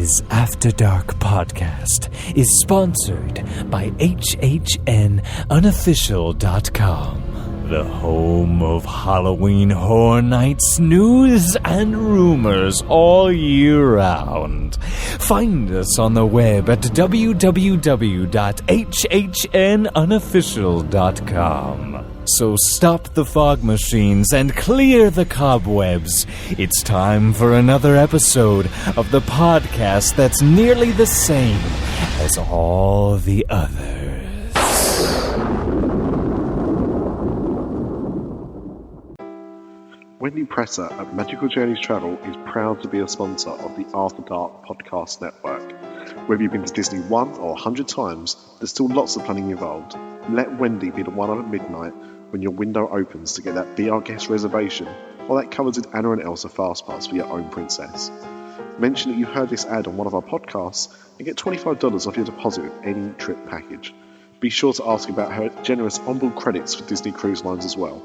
Dis After Dark Podcast is sponsored by Unofficial.com, the home of Halloween Horror Nights news and rumors all year round. Find us on the web at www.hhnunofficial.com. So stop the fog machines and clear the cobwebs. It's time for another episode of the podcast that's nearly the same as all the others. Wendy Presser at Magical Journeys Travel is proud to be a sponsor of the After Dark Podcast Network. Whether you've been to Disney 1 or 100 times, there's still lots of planning involved. Let Wendy be the one up at midnight when your window opens to get that Be Our Guest reservation or that coveted Anna and Elsa fastpass for your own princess. Mention that you heard this ad on one of our podcasts and get $25 off your deposit with any trip package. Be sure to ask about her generous onboard credits for Disney Cruise Lines as well.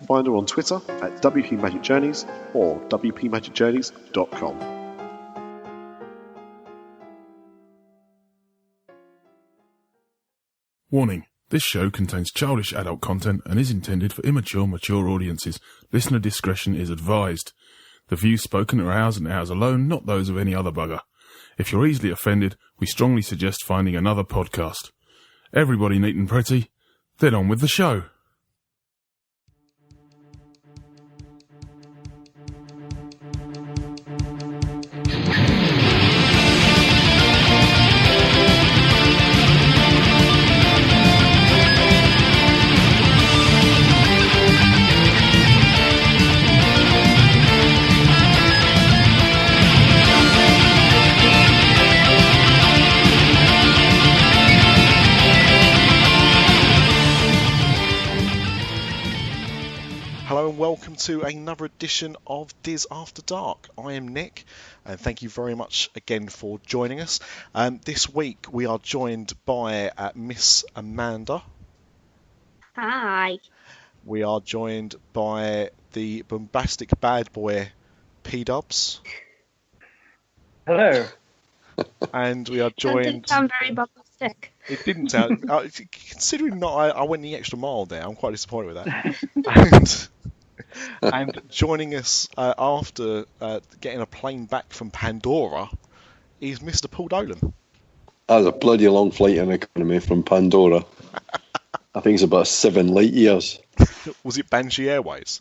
Find her on Twitter at WPMagicJourneys or WPMagicJourneys.com. Warning. This show contains childish adult content and is intended for immature, mature audiences. Listener discretion is advised. The views spoken are ours and ours alone, not those of any other bugger. If you're easily offended, we strongly suggest finding another podcast. Everybody neat and pretty, then on with the show. Welcome to another edition of Dis After Dark. I am Nick, and thank you very much again for joining us. This week we are joined by Miss Amanda. Hi. We are joined by the bombastic bad boy P-Dubs. Hello. And we are joined... That didn't sound very bombastic. It didn't sound... considering I went the extra mile there, I'm quite disappointed with that. And joining us after getting a plane back from Pandora is Mr. Paul Dolan. That was a bloody long flight in economy from Pandora. I think it's about 7 light years. Was it Banshee Airways?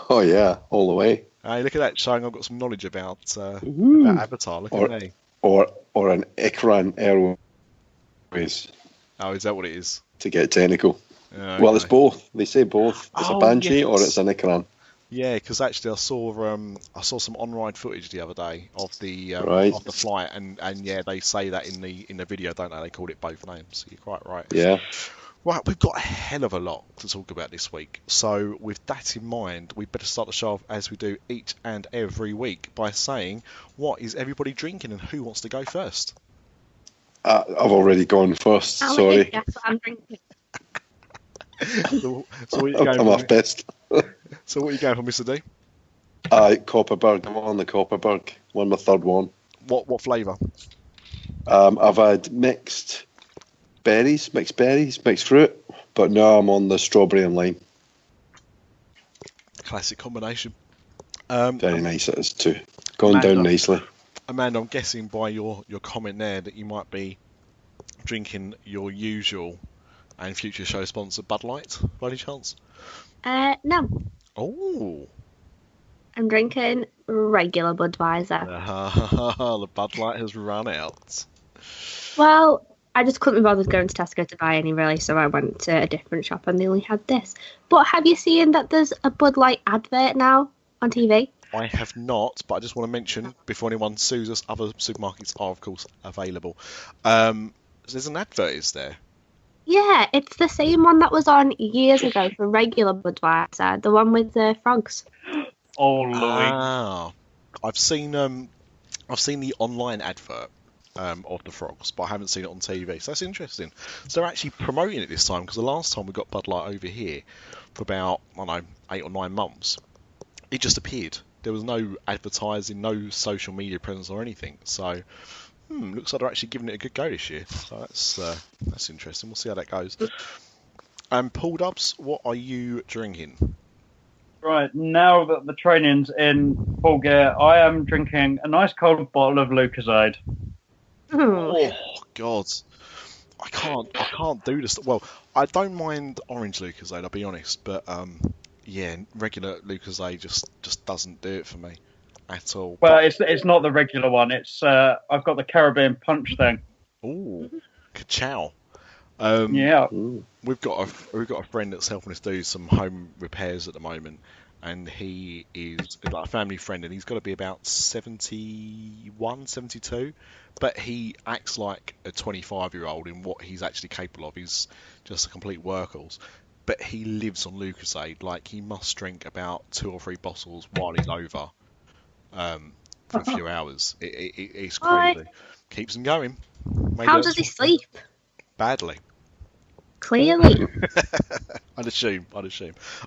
Oh yeah, all the way. Hey, look at that, showing I've got some knowledge about Avatar. Look at me. Or an Ikran Airways. Oh, is that what it is? To get technical. Okay. Well, it's both. They say both. It's a Banshee or it's an Ikran. Yeah, because actually I saw some on-ride footage the other day of the flight, and yeah, they say that in the video, don't they? They called it both names. So you're quite right. Yeah. Right, we've got a hell of a lot to talk about this week. So with that in mind, we better start the show off as we do each and every week by saying, what is everybody drinking and who wants to go first? I've already gone first. Sorry. Guess what I'm drinking. So what are you going I'm for? off best. So what are you going for, Mr. D? Copperberg. I'm on the Copperberg. Won my third one. What flavour? I've had mixed berries, mixed fruit, but now I'm on the strawberry and lime. Classic combination. Very nice it is too. Going down nicely. Amanda, I'm guessing by your comment there that you might be drinking your usual and future show sponsor Bud Light, by any chance? No. Oh. I'm drinking regular Budweiser. The Bud Light has run out. Well, I just couldn't be bothered going to Tesco to buy any, really, so I went to a different shop and they only had this. But have you seen that there's a Bud Light advert now on TV? I have not, but I just want to mention, before anyone sues us, other supermarkets are, of course, available. There's an advert, is there? Yeah, it's the same one that was on years ago for regular Budweiser, the one with the frogs. Oh, Louis. Ah, I've seen the online advert of the frogs, but I haven't seen it on TV. So that's interesting. So they're actually promoting it this time, because the last time we got Bud Light over here for about, 8 or 9 months, it just appeared. there was no advertising, no social media presence or anything. So, looks like they're actually giving it a good go this year. So that's interesting. We'll see how that goes. Paul Dubs, what are you drinking? Right, now that the training's in full gear, I am drinking a nice cold bottle of Lucozade. Oh God, I can't do this. Well, I don't mind orange Lucozade, I'll be honest, but regular Lucozade just doesn't do it for me at all. Well, it's not the regular one. It's I've got the Caribbean Punch thing. Ooh, ka-chow. Yeah. We've got a friend that's helping us do some home repairs at the moment, and he is like a family friend, and he's got to be about 71, 72, but he acts like a 25-year-old in what he's actually capable of. He's just a complete workhorse, but he lives on Lucozade. Like, he must drink about 2 or 3 bottles while he's over for a few hours. It's crazy. Keeps him going. How does he sleep? Badly. Clearly. I'd assume.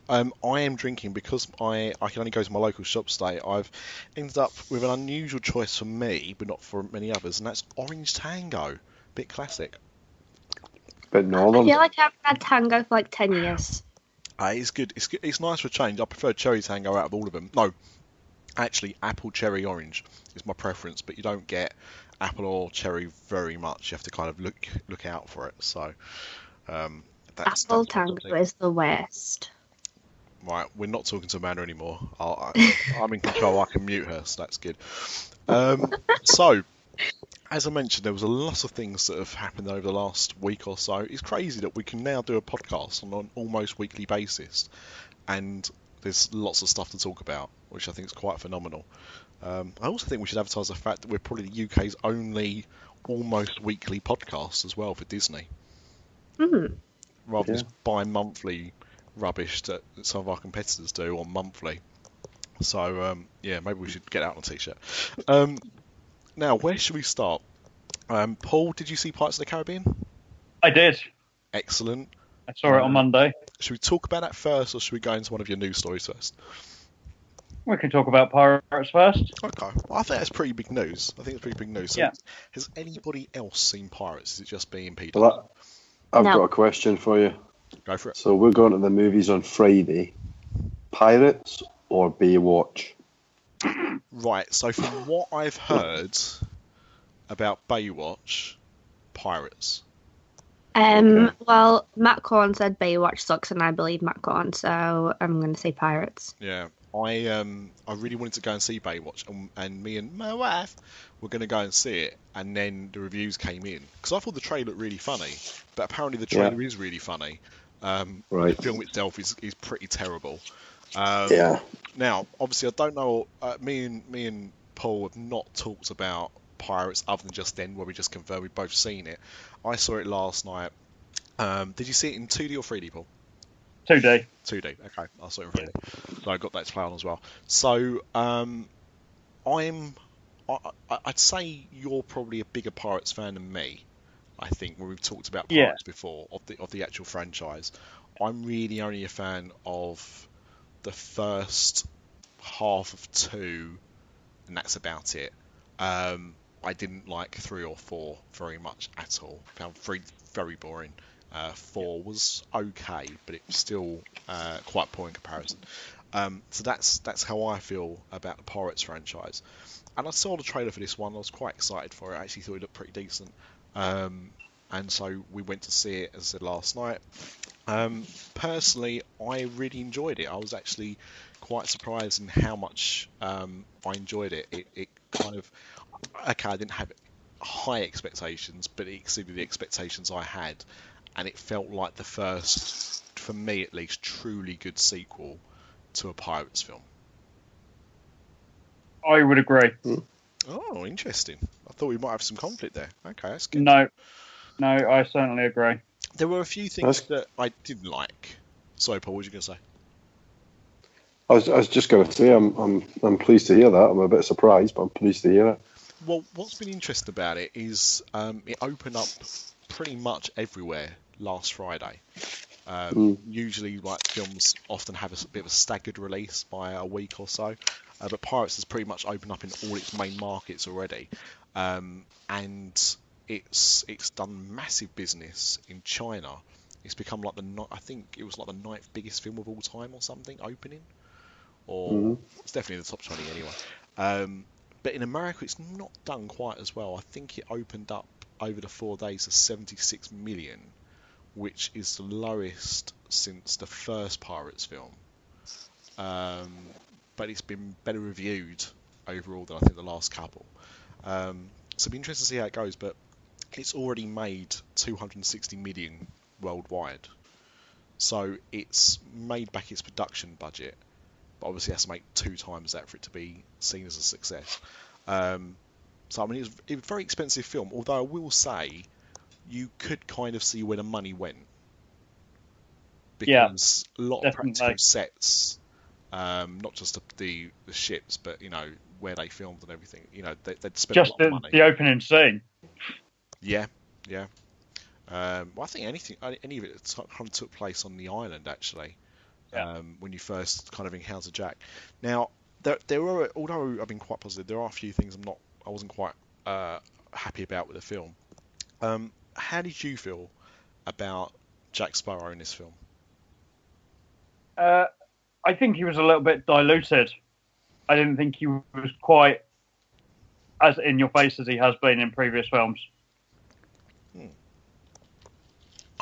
I am drinking because I can only go to my local shops today. I've ended up with an unusual choice for me, but not for many others, and that's Orange Tango. Bit classic. Bit northern. I feel like I haven't had Tango for like 10 years. It's good. It's nice for a change. I prefer Cherry Tango out of all of them. No, actually, Apple Cherry Orange is my preference, but you don't get apple or cherry very much. You have to kind of look out for it. So. Apple Tango is the worst. Right, we're not talking to Amanda anymore. I'm in control. I can mute her, so that's good. So, as I mentioned, there was a lot of things that have happened over the last week or so. It's crazy that we can now do a podcast on an almost weekly basis, and there's lots of stuff to talk about, which I think is quite phenomenal. I also think we should advertise the fact that we're probably the UK's only almost weekly podcast as well for Disney. Rather than just bi-monthly rubbish that some of our competitors do on monthly. So, maybe we should get out on a t-shirt. Now, where should we start? Paul, did you see Pirates of the Caribbean? I did. Excellent. I saw it on Monday. Should we talk about that first, or should we go into one of your news stories first? We can talk about Pirates first. Okay. Well, I think that's pretty big news. So, has anybody else seen Pirates? Is it just being Peter? Well, I've got a question for you. Go for it. So we're going to the movies on Friday. Pirates or Baywatch? Right, so from what I've heard about Baywatch, Pirates. Well, Matt Corn said Baywatch sucks, and I believe Matt Corn, so I'm going to say Pirates. Yeah, I really wanted to go and see Baywatch, and me and my wife were going to go and see it, and then the reviews came in, because I thought the trailer looked really funny, but apparently the trailer is really funny. Right. The film itself is pretty terrible. Now, obviously, I don't know. Me and Paul have not talked about Pirates other than just then, where we just confirmed we've both seen it. I saw it last night. Did you see it in 2D or 3D, Paul? 2D. 2D. Okay, I saw it in 3D, so I got that to play on as well. So, I'd say you're probably a bigger Pirates fan than me. I think when we've talked about Pirates before of the actual franchise, I'm really only a fan of the first half of 2, and that's about it. I didn't like 3 or 4 very much at all. Found 3 very boring. 4 was okay, but it was still quite poor in comparison. So that's how I feel about the Pirates franchise. And I saw the trailer for this one. I was quite excited for it. I actually thought it looked pretty decent. And so we went to see it, as I said, last night. Personally, I really enjoyed it. I was actually quite surprised in how much I enjoyed it. It kind of... Okay, I didn't have high expectations, but it exceeded the expectations I had. And it felt like the first, for me at least, truly good sequel to a Pirates film. I would agree. Oh, interesting. I thought we might have some conflict there. Okay, that's good. No, I certainly agree. There were a few things that I didn't like. Sorry, Paul, what were you going to say? I was just going to say I'm pleased to hear that. I'm a bit surprised, but I'm pleased to hear it. Well, what's been interesting about it is it opened up pretty much everywhere last Friday. Usually, like films often have a bit of a staggered release by a week or so, but Pirates has pretty much opened up in all its main markets already, and it's done massive business in China. It's become like I think it was like the 9th biggest film of all time or something opening, or it's definitely in the top 20 anyway. But in America, it's not done quite as well. I think it opened up over the 4 days to 76 million, which is the lowest since the first Pirates film. But it's been better reviewed overall than I think the last couple. So it'll be interesting to see how it goes, but it's already made 260 million worldwide. So it's made back its production budget, but obviously it has to make 2 times that for it to be seen as a success. So I mean, it was a very expensive film, although I will say you could kind of see where the money went. Because a lot of practical sets, not just the ships, but, you know, where they filmed and everything. You know, they'd spent a lot of money. The opening scene. Yeah. Well, I think any of it kind of took place on the island, actually, when you first kind of encountered Jack. Now, there were, although I've been quite positive, there are a few things I wasn't quite happy about with the film. How did you feel about Jack Sparrow in this film? I think he was a little bit diluted. I didn't think he was quite as in your face as he has been in previous films.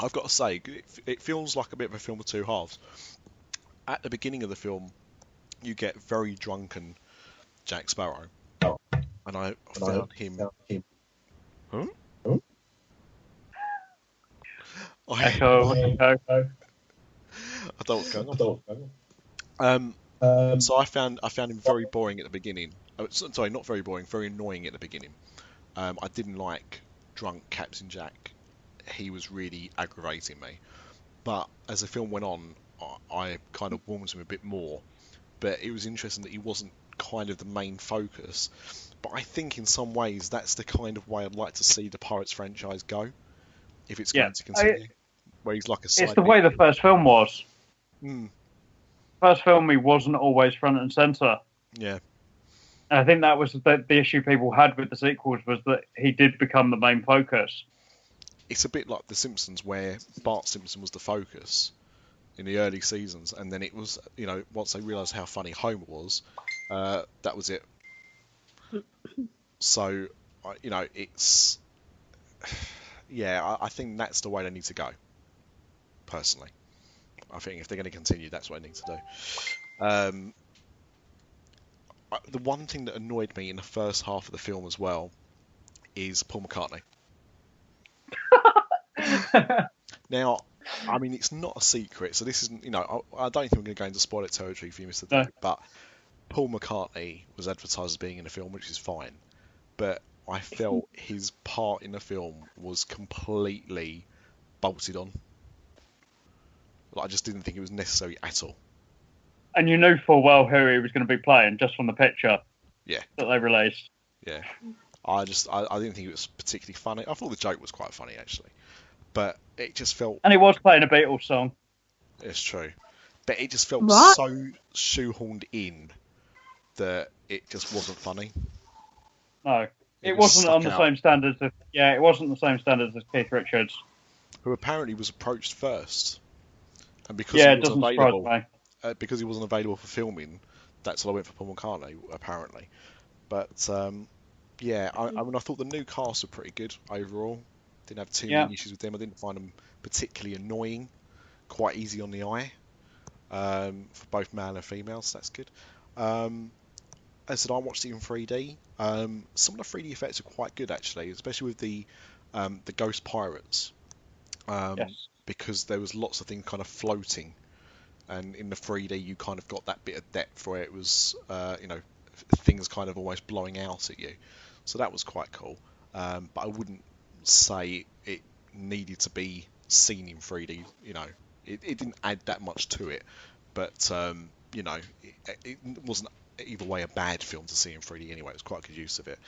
I've got to say, it feels like a bit of a film of two halves. At the beginning of the film, you get very drunken Jack Sparrow, and I found him. Huh? Echo. I don't know what's going on. So I found him very boring at the beginning. Sorry, not very boring, very annoying at the beginning. I didn't like drunk Captain Jack. He was really aggravating me. But as the film went on, I kind of warmed to him a bit more. But it was interesting that he wasn't kind of the main focus. But I think in some ways that's the kind of way I'd like to see the Pirates franchise go, if it's going to continue. Where he's like a side. It's the way the first film was. Mm. First film, he wasn't always front and centre. Yeah. And I think that was the issue people had with the sequels, was that he did become the main focus. It's a bit like The Simpsons, where Bart Simpson was the focus in the early seasons, and then it was, you know, once they realised how funny Homer was, that was it. So, you know, it's... Yeah, I think that's the way they need to go, personally. I think if they're going to continue, that's what they need to do. The one thing that annoyed me in the first half of the film as well is Paul McCartney. Now, I mean, it's not a secret, so this isn't, you know, I don't think we're going to go into spoiler territory for you, Mr. No. David, but Paul McCartney was advertised as being in the film, which is fine, but I felt his part in the film was completely bolted on. Like, I just didn't think it was necessary at all. And you knew full well who he was going to be playing just from the picture that they released. Yeah. I didn't think it was particularly funny. I thought the joke was quite funny, actually. But it just felt... And he was playing a Beatles song. It's true. But it just felt so shoehorned in that it just wasn't funny. No. It wasn't on the same standards of... Yeah, it wasn't the same standards as Keith Richards. Who apparently was approached first. And because it doesn't surprise me. Because he wasn't available for filming, that's why I went for Paul McCartney, apparently. But, yeah, I mean, I thought the new cast were pretty good overall. Didn't have too many issues with them. I didn't find them particularly annoying. Quite easy on the eye. For both male and female, so that's good. As I said, I watched it in 3D. Some of the 3D effects are quite good, actually, especially with the ghost pirates. Because there was lots of things kind of floating. And in the 3D, you kind of got that bit of depth where it was, you know, things kind of almost blowing out at you. So that was quite cool. But I wouldn't say it needed to be seen in 3D. You know, it didn't add that much to it. But, you know, it wasn't either way a bad film to see in 3D anyway. It was quite a good use of it.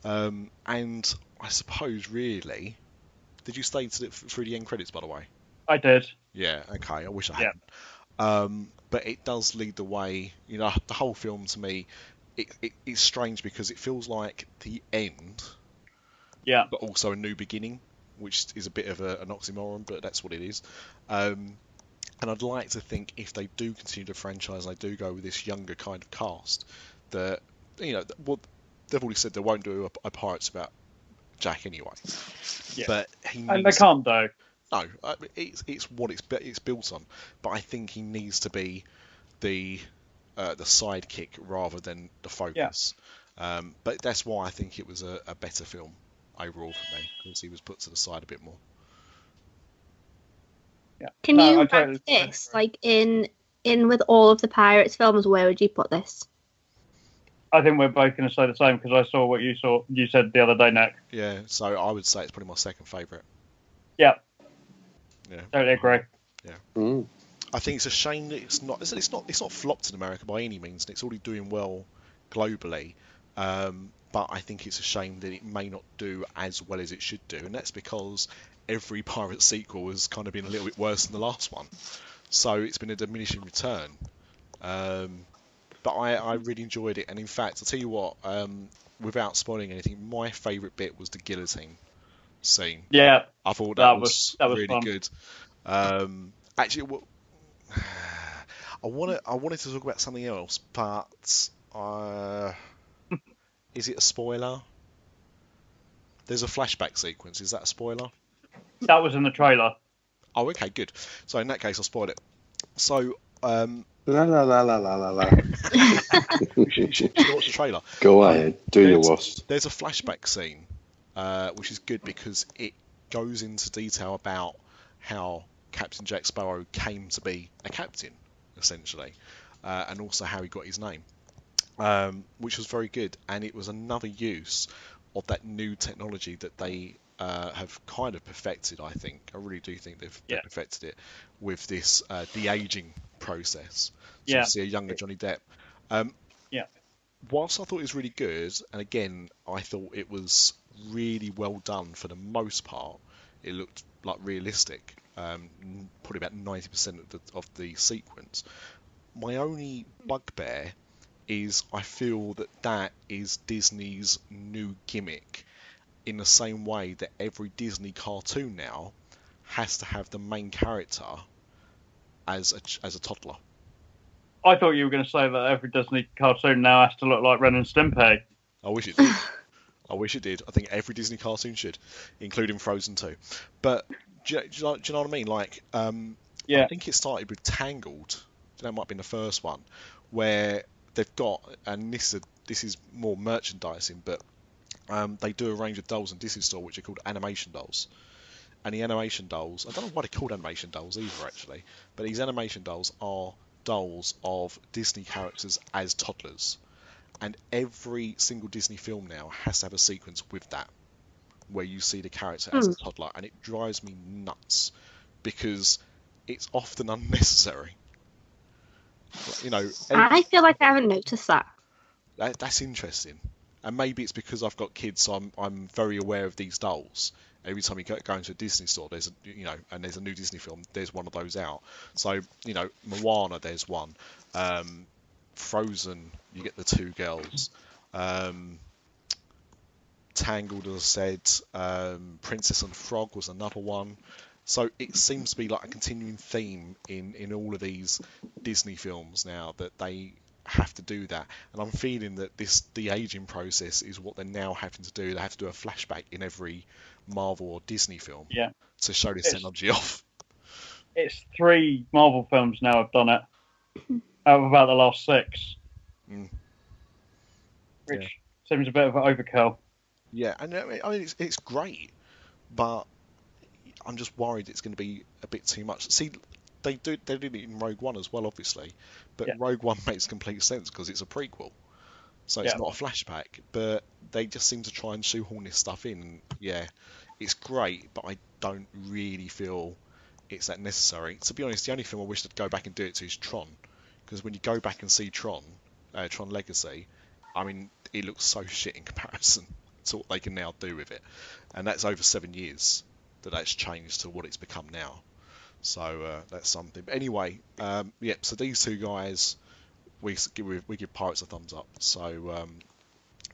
And I suppose, really... Did you stay to the 3D end credits, by the way? I did. Yeah, okay. I wish I Yeah. hadn't. But it does lead the way. You know, the whole film to me, it's strange because it feels like the end, Yeah. but also a new beginning, which is a bit of an oxymoron, but that's what it is. And I'd like to think if they do continue the franchise, they do go with this younger kind of cast, that, you know, well, they've already said they won't do a Pirates about Jack anyway. Yeah. But he And they needs. can't though. No, it's what it's built on. But I think he needs to be the sidekick rather than the focus. But that's why I think it was a better film overall for me, because he was put to the side a bit more. Yeah. Can No, you I rank totally this like in with all of the Pirates films? Where would you put this? I think we're both going to say the same because I saw what you said the other day, Nick. Yeah, so I would say it's probably my second favourite. Yeah. Yeah. Totally agree. Yeah. Mm. I think it's a shame that it's not flopped in America by any means, and it's already doing well globally. But I think it's a shame that it may not do as well as it should do, and that's because every Pirate sequel has kind of been a little bit worse than the last one. So it's been a diminishing return. But I really enjoyed it, and in fact, I'll tell you what, without spoiling anything, my favourite bit was the guillotine scene. Yeah. I thought that was really fun. good. Actually, I wanted to talk about something else, but is it a spoiler? There's a flashback sequence. Is that a spoiler? That was in the trailer. Oh, okay, good. So in that case, I'll spoil it. So, La la la la la la la. you should watch the trailer. Go ahead, do your worst. There's a flashback scene, which is good because it goes into detail about how Captain Jack Sparrow came to be a captain, essentially, and also how he got his name, which was very good. And it was another use of that new technology that they have kind of perfected, I think. I really do think they've perfected it with this de-aging process. So you see a younger Johnny Depp. Whilst I thought it was really good, and again, I thought it was really well done for the most part, it looked like realistic, probably about 90% of the sequence. My only bugbear is I feel that is Disney's new gimmick, in the same way that every Disney cartoon now has to have the main character as a toddler. I thought you were going to say that every Disney cartoon now has to look like Ren and Stimpy. I wish it did. I think every Disney cartoon should, including Frozen 2. But do you know what I mean? Like, I think it started with Tangled. That might have been the first one, where they've got, and this is more merchandising, but they do a range of dolls in Disney Store which are called animation dolls. And the animation dolls, I don't know why they're called animation dolls either, actually, but these animation dolls are dolls of Disney characters as toddlers. And every single Disney film now has to have a sequence with that, where you see the character as a toddler, and it drives me nuts because it's often unnecessary. You know, I feel like I haven't noticed that. That's interesting, and maybe it's because I've got kids, so I'm very aware of these dolls. Every time you go into a Disney store, there's a new Disney film, there's one of those out. So, you know, Moana, there's one. Frozen, you get the two girls. Tangled, as I said. Princess and the Frog was another one. So it seems to be like a continuing theme in all of these Disney films now, that they have to do that. And I'm feeling that this de-aging process is what they're now having to do. They have to do a flashback in every Marvel or Disney film to show this technology off. It's 3 Marvel films now have done it out of about the last 6. Which seems a bit of an overkill. Yeah, and I mean it's great, but I'm just worried it's going to be a bit too much. See, they did it in Rogue One as well, obviously, but Rogue One makes complete sense because it's a prequel, so it's not a flashback. But they just seem to try and shoehorn this stuff in. Yeah, it's great, but I don't really feel it's that necessary. To be honest, the only film I wish they'd go back and do it to is Tron, because when you go back and see Tron Legacy, I mean, it looks so shit in comparison to what they can now do with it, and that's over 7 years that's changed to what it's become now. So that's something. But anyway, so these two guys, we give Pirates a thumbs up. So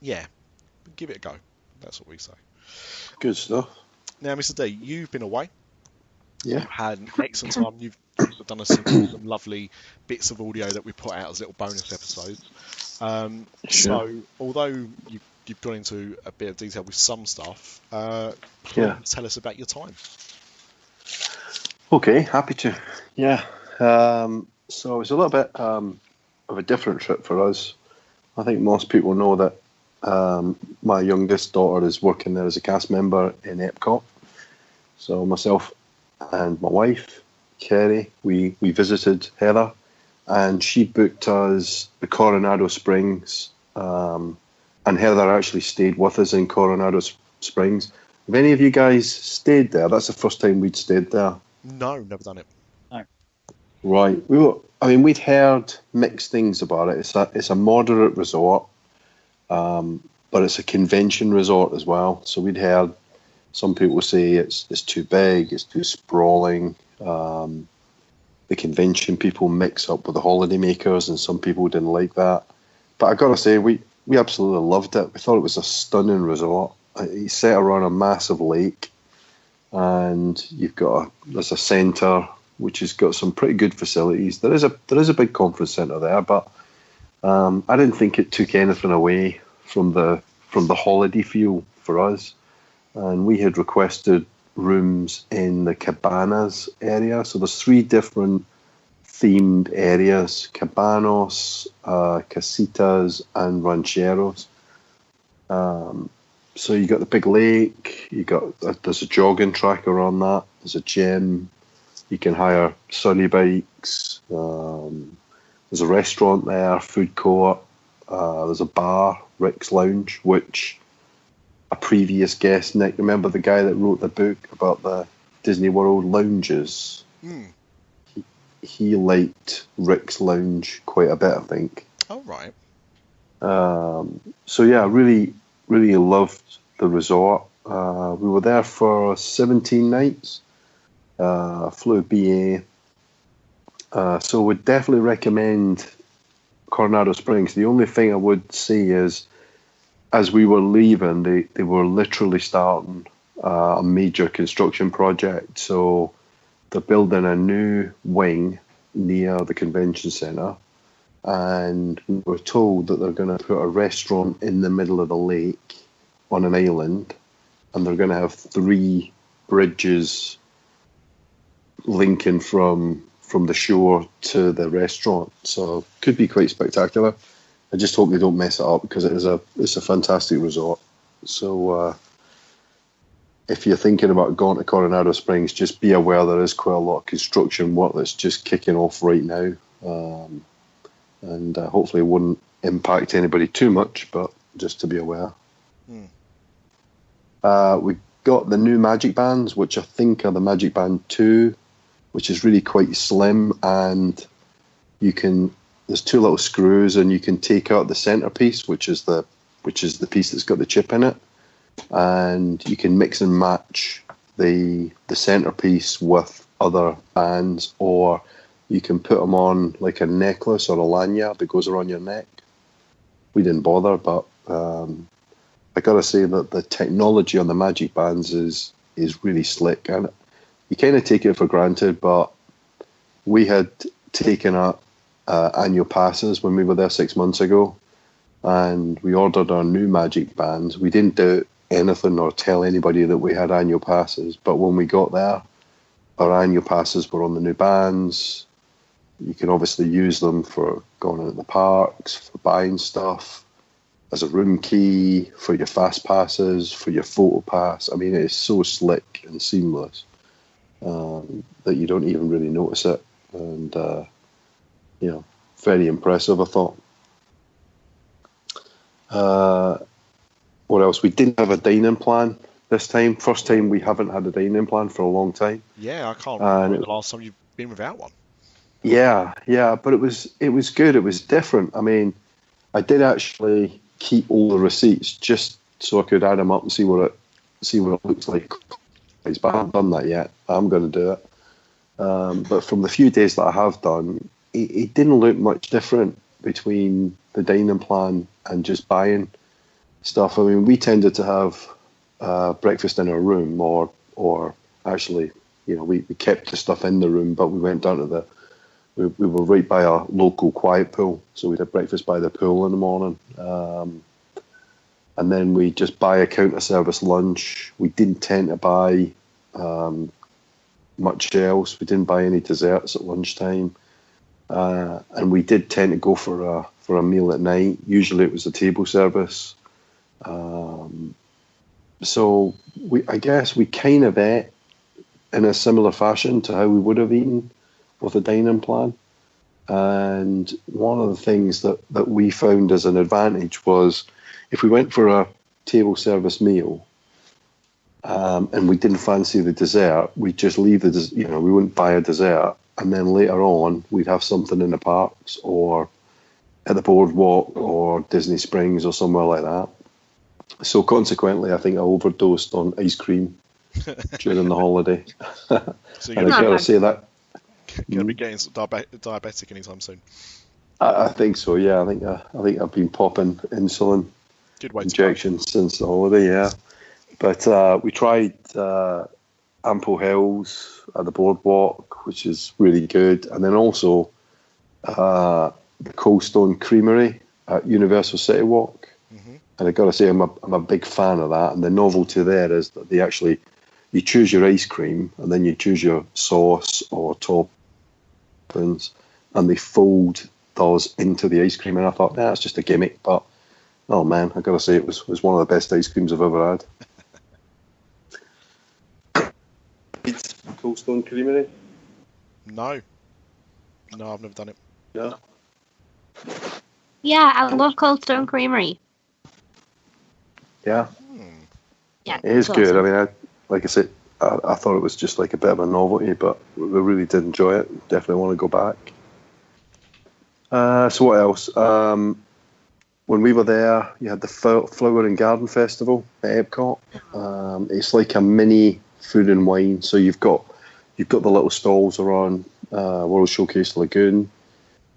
give it a go. That's what we say. Good stuff. Now, Mr. D, you've been away. Yeah. You've had an excellent time. You've also done some lovely bits of audio that we put out as little bonus episodes. So, although you've gone into a bit of detail with some stuff, please tell us about your time. Okay, happy to. Yeah. So it was a little bit of a different trip for us. I think most people know that my youngest daughter is working there as a cast member in Epcot. So myself and my wife, Kerry, we visited Heather, and she booked us the Coronado Springs, and Heather actually stayed with us in Coronado Springs. Have any of you guys stayed there? That's the first time we'd stayed there. No, never done it. No. Right. We'd heard mixed things about it. It's a moderate resort, but it's a convention resort as well. So we'd heard some people say it's too big, it's too sprawling. The convention people mix up with the holidaymakers, and some people didn't like that. But I gotta say, we absolutely loved it. We thought it was a stunning resort. It's set around a massive lake, and there's a centre which has got some pretty good facilities. There is a big conference centre there, but I didn't think it took anything away from the holiday feel for us. And we had requested rooms in the cabanas area. So there's 3 different themed areas: cabanos, casitas, and rancheros. So you got the big lake. There's a jogging track around that. There's a gym. You can hire sunny bikes. There's a restaurant there, food court. There's a bar, Rick's Lounge, which a previous guest, Nick, remember the guy that wrote the book about the Disney World lounges? He liked Rick's Lounge quite a bit, I think. Oh, right. So yeah, really, really loved the resort. We were there for 17 nights. Flew BA. So would definitely recommend Coronado Springs. The only thing I would say is, as we were leaving, they were literally starting a major construction project. So they're building a new wing near the convention centre, and we were told that they're going to put a restaurant in the middle of the lake on an island, and they're going to have 3 bridges linking from the shore to the restaurant. So could be quite spectacular. I just hope they don't mess it up, because it's a fantastic resort. So if you're thinking about going to Coronado Springs, just be aware there is quite a lot of construction work that's just kicking off right now, and hopefully it wouldn't impact anybody too much, but just to be aware. We got the new Magic Bands, which I think are the Magic Band 2, which is really quite slim, and there's 2 little screws, and you can take out the centerpiece, which is the piece that's got the chip in it, and you can mix and match the centerpiece with other bands, or you can put them on like a necklace or a lanyard that goes around your neck. We didn't bother, but I gotta say that the technology on the Magic Bands is really slick, and you kind of take it for granted, but we had taken up annual passes when we were there 6 months ago, and we ordered our new Magic Bands. We didn't do anything or tell anybody that we had annual passes, but when we got there, our annual passes were on the new bands. You can obviously use them for going into the parks, for buying stuff, as a room key, for your fast passes, for your photo pass. I mean, it is so slick and seamless that you don't even really notice it, and very impressive, I thought. What else? We didn't have a dining plan this time. First time we haven't had a dining plan for a long time. Yeah, I can't remember the last time you've been without one. Yeah, but it was good. It was different. I mean, I did actually keep all the receipts just so I could add them up and see what it looks like. But I haven't done that yet. I'm going to do it. But from the few days that I have done, it didn't look much different between the dining plan and just buying stuff. I mean, we tended to have breakfast in our room, or actually, we kept the stuff in the room, but we went down to we were right by a local quiet pool, so we'd have breakfast by the pool in the morning. And then we just buy a counter service lunch. We didn't tend to buy much else. We didn't buy any desserts at lunchtime. And we did tend to go for a meal at night. Usually it was a table service. So I guess we kind of ate in a similar fashion to how we would have eaten with a dining plan. And one of the things that we found as an advantage was if we went for a table service meal and we didn't fancy the dessert, we'd just leave we wouldn't buy a dessert. And then later on, we'd have something in the parks or at the boardwalk or Disney Springs or somewhere like that. So consequently, I think I overdosed on ice cream during the holiday. So and I gotta say that going to be getting diabetic anytime soon. I think so. Yeah, I think I've been popping insulin injections since the holiday. Yeah, but we tried Ample Hills at the boardwalk, which is really good, and then also the Cold Stone Creamery at Universal City Walk. Mm-hmm. And I got to say, I'm a big fan of that. And the novelty there is that you choose your ice cream, and then you choose your sauce or toppings, and they fold those into the ice cream. And I thought, it's just a gimmick, but oh man, I got to say, it was one of the best ice creams I've ever had. Cold Stone Creamery? No, I've never done it. Yeah. Yeah, I love Cold Stone Creamery. Yeah. Yeah, it is awesome. good. I mean, like I said, I thought it was just like a bit of a novelty, but we really did enjoy it. Definitely want to go back. So what else? When we were there, you had the Flower and Garden Festival at Epcot. It's like a mini food and wine. So you've got the little stalls around World Showcase Lagoon.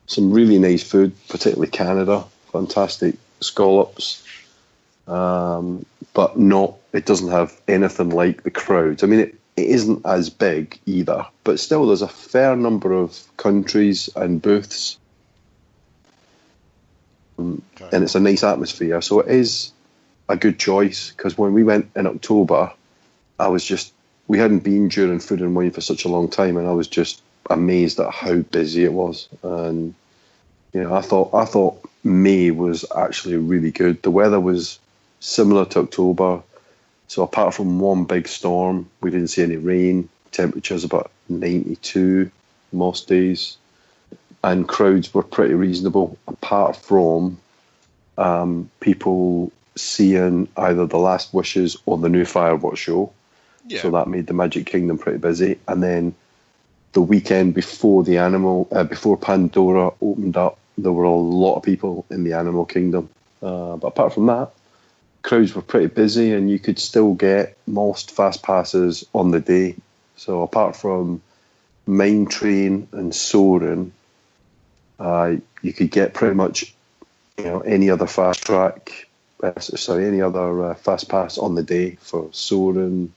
Some really nice food, particularly Canada. Fantastic scallops. But it doesn't have anything like the crowds. I mean, it isn't as big either, but still there's a fair number of countries and booths. Okay. And it's a nice atmosphere. So it is a good choice, because when we went in October, we hadn't been during food and wine for such a long time, and I was just amazed at how busy it was. And I thought May was actually really good. The weather was similar to October, so apart from one big storm, we didn't see any rain. Temperatures about 92 most days, and crowds were pretty reasonable, apart from people seeing either the Last Wishes or the new fireworks show. Yeah. So that made the Magic Kingdom pretty busy. And then the weekend before before Pandora opened up, there were a lot of people in the Animal Kingdom. But apart from that, crowds were pretty busy, and you could still get most fast passes on the day. So apart from Mine Train and Soarin', you could get pretty much any other any other fast pass on the day for Soarin',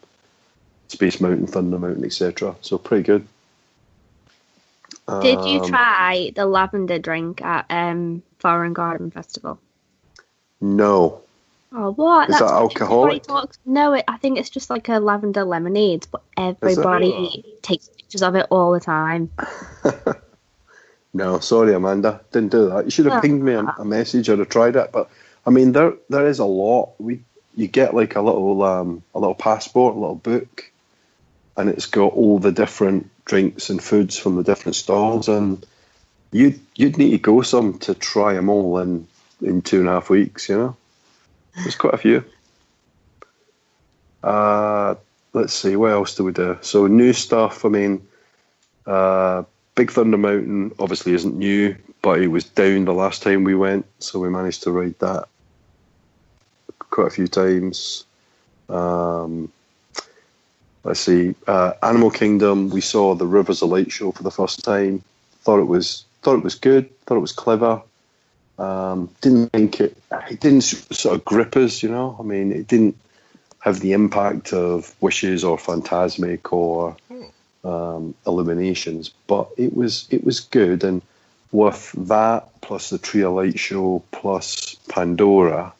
Space Mountain, Thunder Mountain, etc. So pretty good. Did you try the lavender drink at Flower and Garden Festival? No. Oh, what? Is that alcoholic? No, I think it's just like a lavender lemonade, but everybody takes pictures of it all the time. No, sorry, Amanda, didn't do that. You should have pinged me a message. I'd have tried it, but I mean, there is a lot. You get like a little passport, a little book, and it's got all the different drinks and foods from the different stalls, and you'd need to go some to try them all in 2.5 weeks. There's quite a few. Let's see, what else do we do? So new stuff. I mean, Big Thunder Mountain obviously isn't new, but it was down the last time we went, so we managed to ride that quite a few times. let's see, Animal Kingdom. We saw the Rivers of Light show for the first time. Thought it was good. Thought it was clever. Didn't think it didn't sort of grip us, you know. I mean, it didn't have the impact of Wishes or Phantasmic or Illuminations, but it was good. And with that plus the Tree of Light show plus Pandora,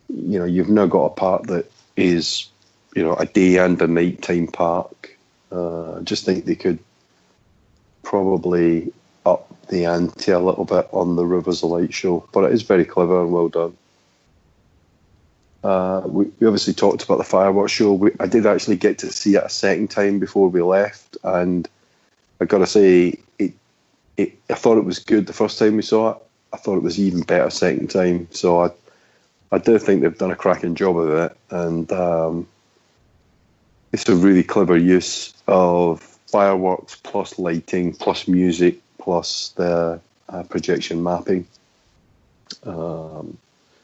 you know, you've now got a park that is, you know, a day and a nighttime park. I just think they could probably up the ante a little bit on the Rivers of Light show, but it is very clever and well done. We obviously talked about the fireworks show. I did actually get to see it a second time before we left, and I got to say, I thought it was good the first time we saw it. I thought it was even better second time. So I do think they've done a cracking job of it, and it's a really clever use of fireworks plus lighting plus music plus the projection mapping.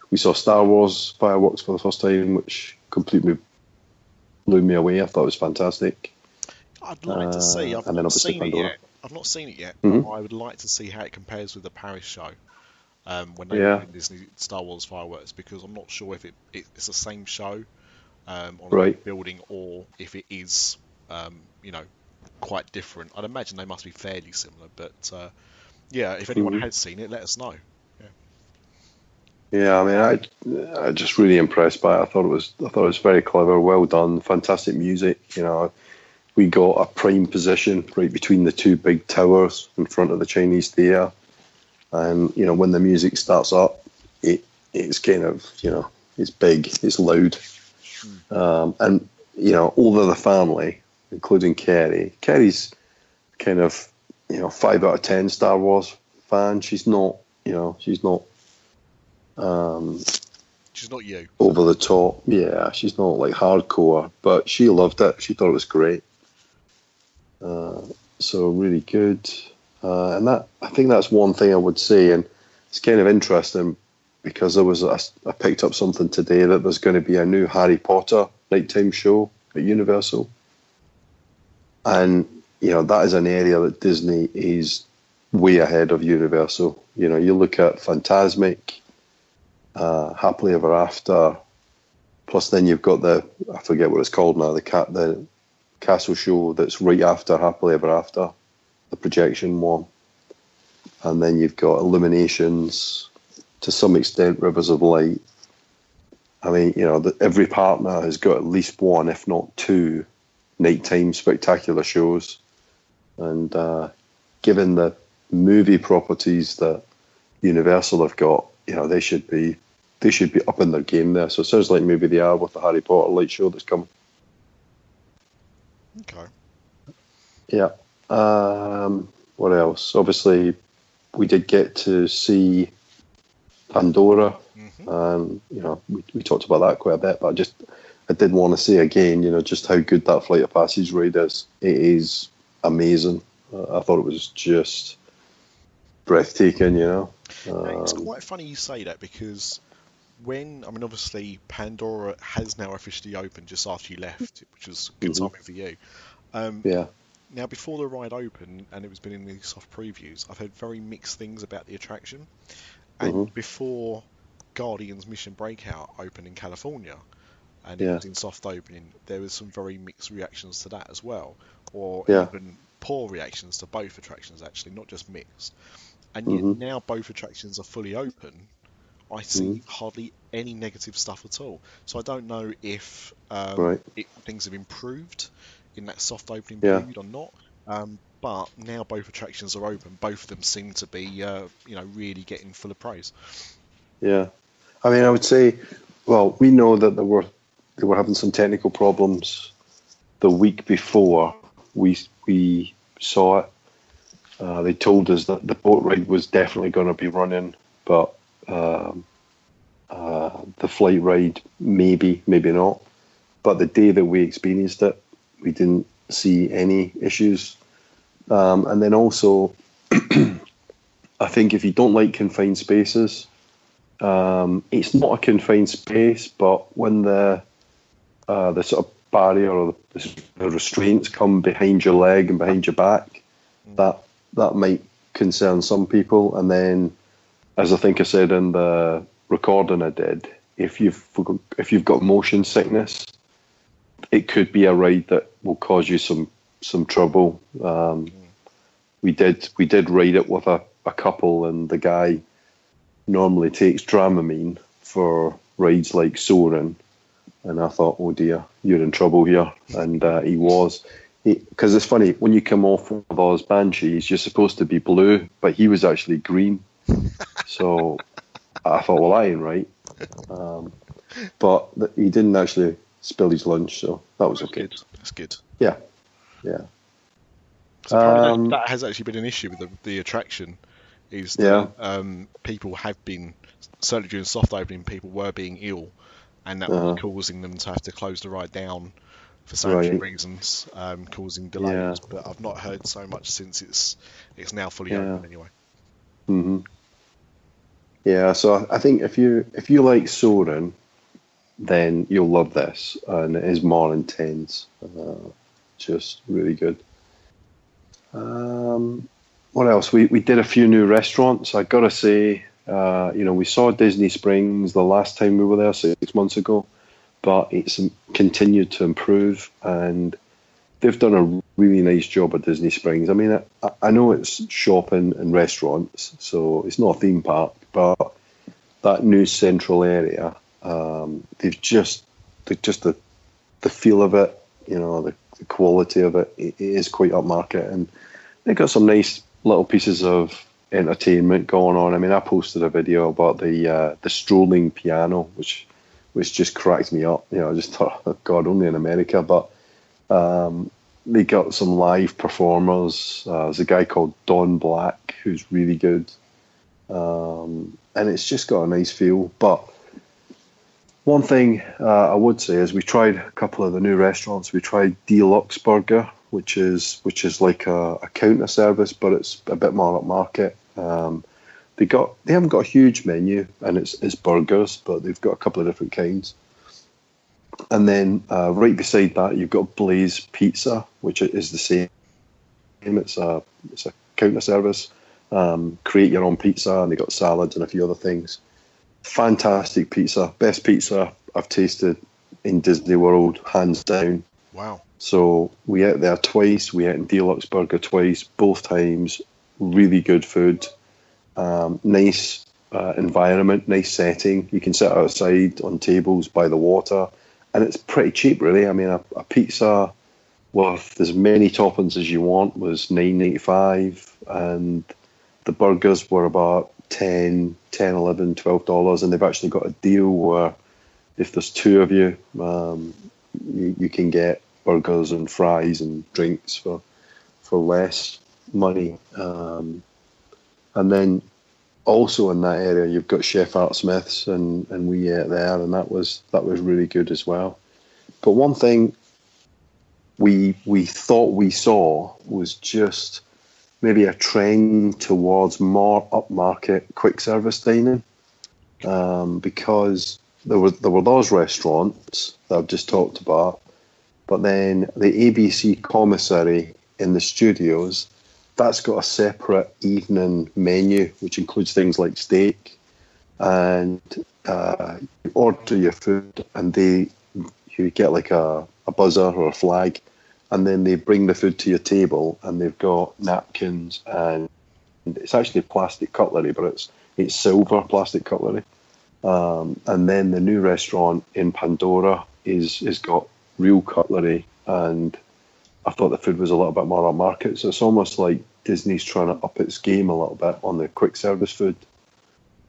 We saw Star Wars fireworks for the first time, which completely blew me away. I thought it was fantastic. I'd like to see. I've not seen it yet. Mm-hmm. But I would like to see how it compares with the Paris show when they were in Disney Star Wars fireworks, because I'm not sure if it's the same show on a building or if it is, you know, quite different. I'd imagine they must be fairly similar, but yeah, if anyone has seen it, let us know. Yeah, I mean, I just really impressed by it. I thought it was very clever, well done, fantastic music. You know, we got a prime position right between the two big towers in front of the Chinese theatre, and you know, when the music starts up, it's kind of, you know, it's big, it's loud, and you know, all of the family, including Kerry's kind of, you know, 5 out of 10 Star Wars fan. She's not, you know, she's not you over the top. Yeah, she's not like hardcore, but she loved it. She thought it was great. So really good. And that, I think that's one thing I would say, and it's kind of interesting because I picked up something today that there's going to be a new Harry Potter nighttime show at Universal. And, you know, that is an area that Disney is way ahead of Universal. You know, you look at Phantasmic, Happily Ever After, plus then you've got I forget what it's called now, the castle show that's right after Happily Ever After, the projection one. And then you've got Illuminations, to some extent Rivers of Light. I mean, you know, every partner has got at least one, if not two, nighttime spectacular shows. And given the movie properties that Universal have got, you know, they should be up in their game there. So it sounds like maybe they are with the Harry Potter light show that's coming. Okay. Yeah. What else? Obviously, we did get to see Pandora, and you know, we talked about that quite a bit. But I did want to say again, you know, just how good that Flight of Passage ride is. It is amazing. I thought it was just breathtaking, you know. It's quite funny you say that, because obviously Pandora has now officially opened just after you left, which was good timing for you. Yeah. Now, before the ride opened, and it was been in the soft previews, I've heard very mixed things about the attraction. And before Guardians Mission Breakout opened in California, and it was in soft opening, there was some very mixed reactions to that as well, or even poor reactions to both attractions, actually, not just mixed. And yet now both attractions are fully open, I see hardly any negative stuff at all. So I don't know if things have improved in that soft opening period or not. But now both attractions are open, both of them seem to be, really getting full of praise. Yeah, I mean, I would say, well, we know that they were having some technical problems the week before we saw it. They told us that the boat ride was definitely going to be running, but the flight ride maybe not. But the day that we experienced it, we didn't see any issues. And then also, I think if you don't like confined spaces, it's not a confined space, but when the sort of barrier or the restraints come behind your leg and behind your back. That might concern some people. And then, as I think I said in the recording I did, if you've got motion sickness, it could be a ride that will cause you some trouble. We did ride it with a couple, and the guy normally takes Dramamine for rides like Soarin', and I thought, oh dear, you're in trouble here. And he was, because it's funny, when you come off of those Banshees, you're supposed to be blue, but he was actually green. So I thought, well, I ain't right. But he didn't actually spill his lunch, so that was okay. That's good. Yeah. So apparently that has actually been an issue with the attraction, is that people have been, certainly during soft opening, people were being ill, and that was causing them to have to close the ride down for sanitary reasons, causing delays. But I've not heard so much since it's now fully open anyway. Mm-hmm. Yeah, so I think if you like Soarin', then you'll love this, and it is more intense. Just really good. What else? We did a few new restaurants. I gotta say, we saw Disney Springs the last time we were there 6 months ago, but it's continued to improve, and they've done a really nice job at Disney Springs. I mean, I know it's shopping and restaurants, so it's not a theme park, but that new central area, the feel of it, the quality of it, it is quite upmarket, and they've got some nice little pieces of entertainment going on. I mean, I posted a video about the strolling piano, which just cracked me up. I just thought, oh God, only in America. But they got some live performers. There's a guy called Don Black who's really good, and it's just got a nice feel. But one thing I would say is we tried a couple of the new restaurants. We tried Deluxe Burger, which is like a counter service, but it's a bit more upmarket. They haven't got a huge menu, and it's burgers, but they've got a couple of different kinds. And then right beside that, you've got Blaze Pizza, which is the same. It's a counter service. Create your own pizza, and they got salads and a few other things. Fantastic pizza, best pizza I've tasted in Disney World, hands down. Wow. So we ate there twice. We ate in Deluxe Burger twice, both times. Really good food. Nice environment, nice setting. You can sit outside on tables by the water, and it's pretty cheap, really. I mean, a pizza with as many toppings as you want was $9.95, and the burgers were about $10, $11, $12, and they've actually got a deal where if there's two of you, you can get burgers and fries and drinks for less money. And then also in that area, you've got Chef Art Smith's, and we ate there, and that was really good as well. But one thing we thought we saw was just maybe a trend towards more upmarket quick service dining, because there were those restaurants that I've just talked about, but then the ABC commissary in the studios, that's got a separate evening menu, which includes things like steak, and you order your food, and you get like a buzzer or a flag, and then they bring the food to your table, and they've got napkins, and it's actually plastic cutlery, but it's silver plastic cutlery. And then the new restaurant in Pandora is got real cutlery, and I thought the food was a little bit more upmarket. So it's almost like Disney's trying to up its game a little bit on the quick service food,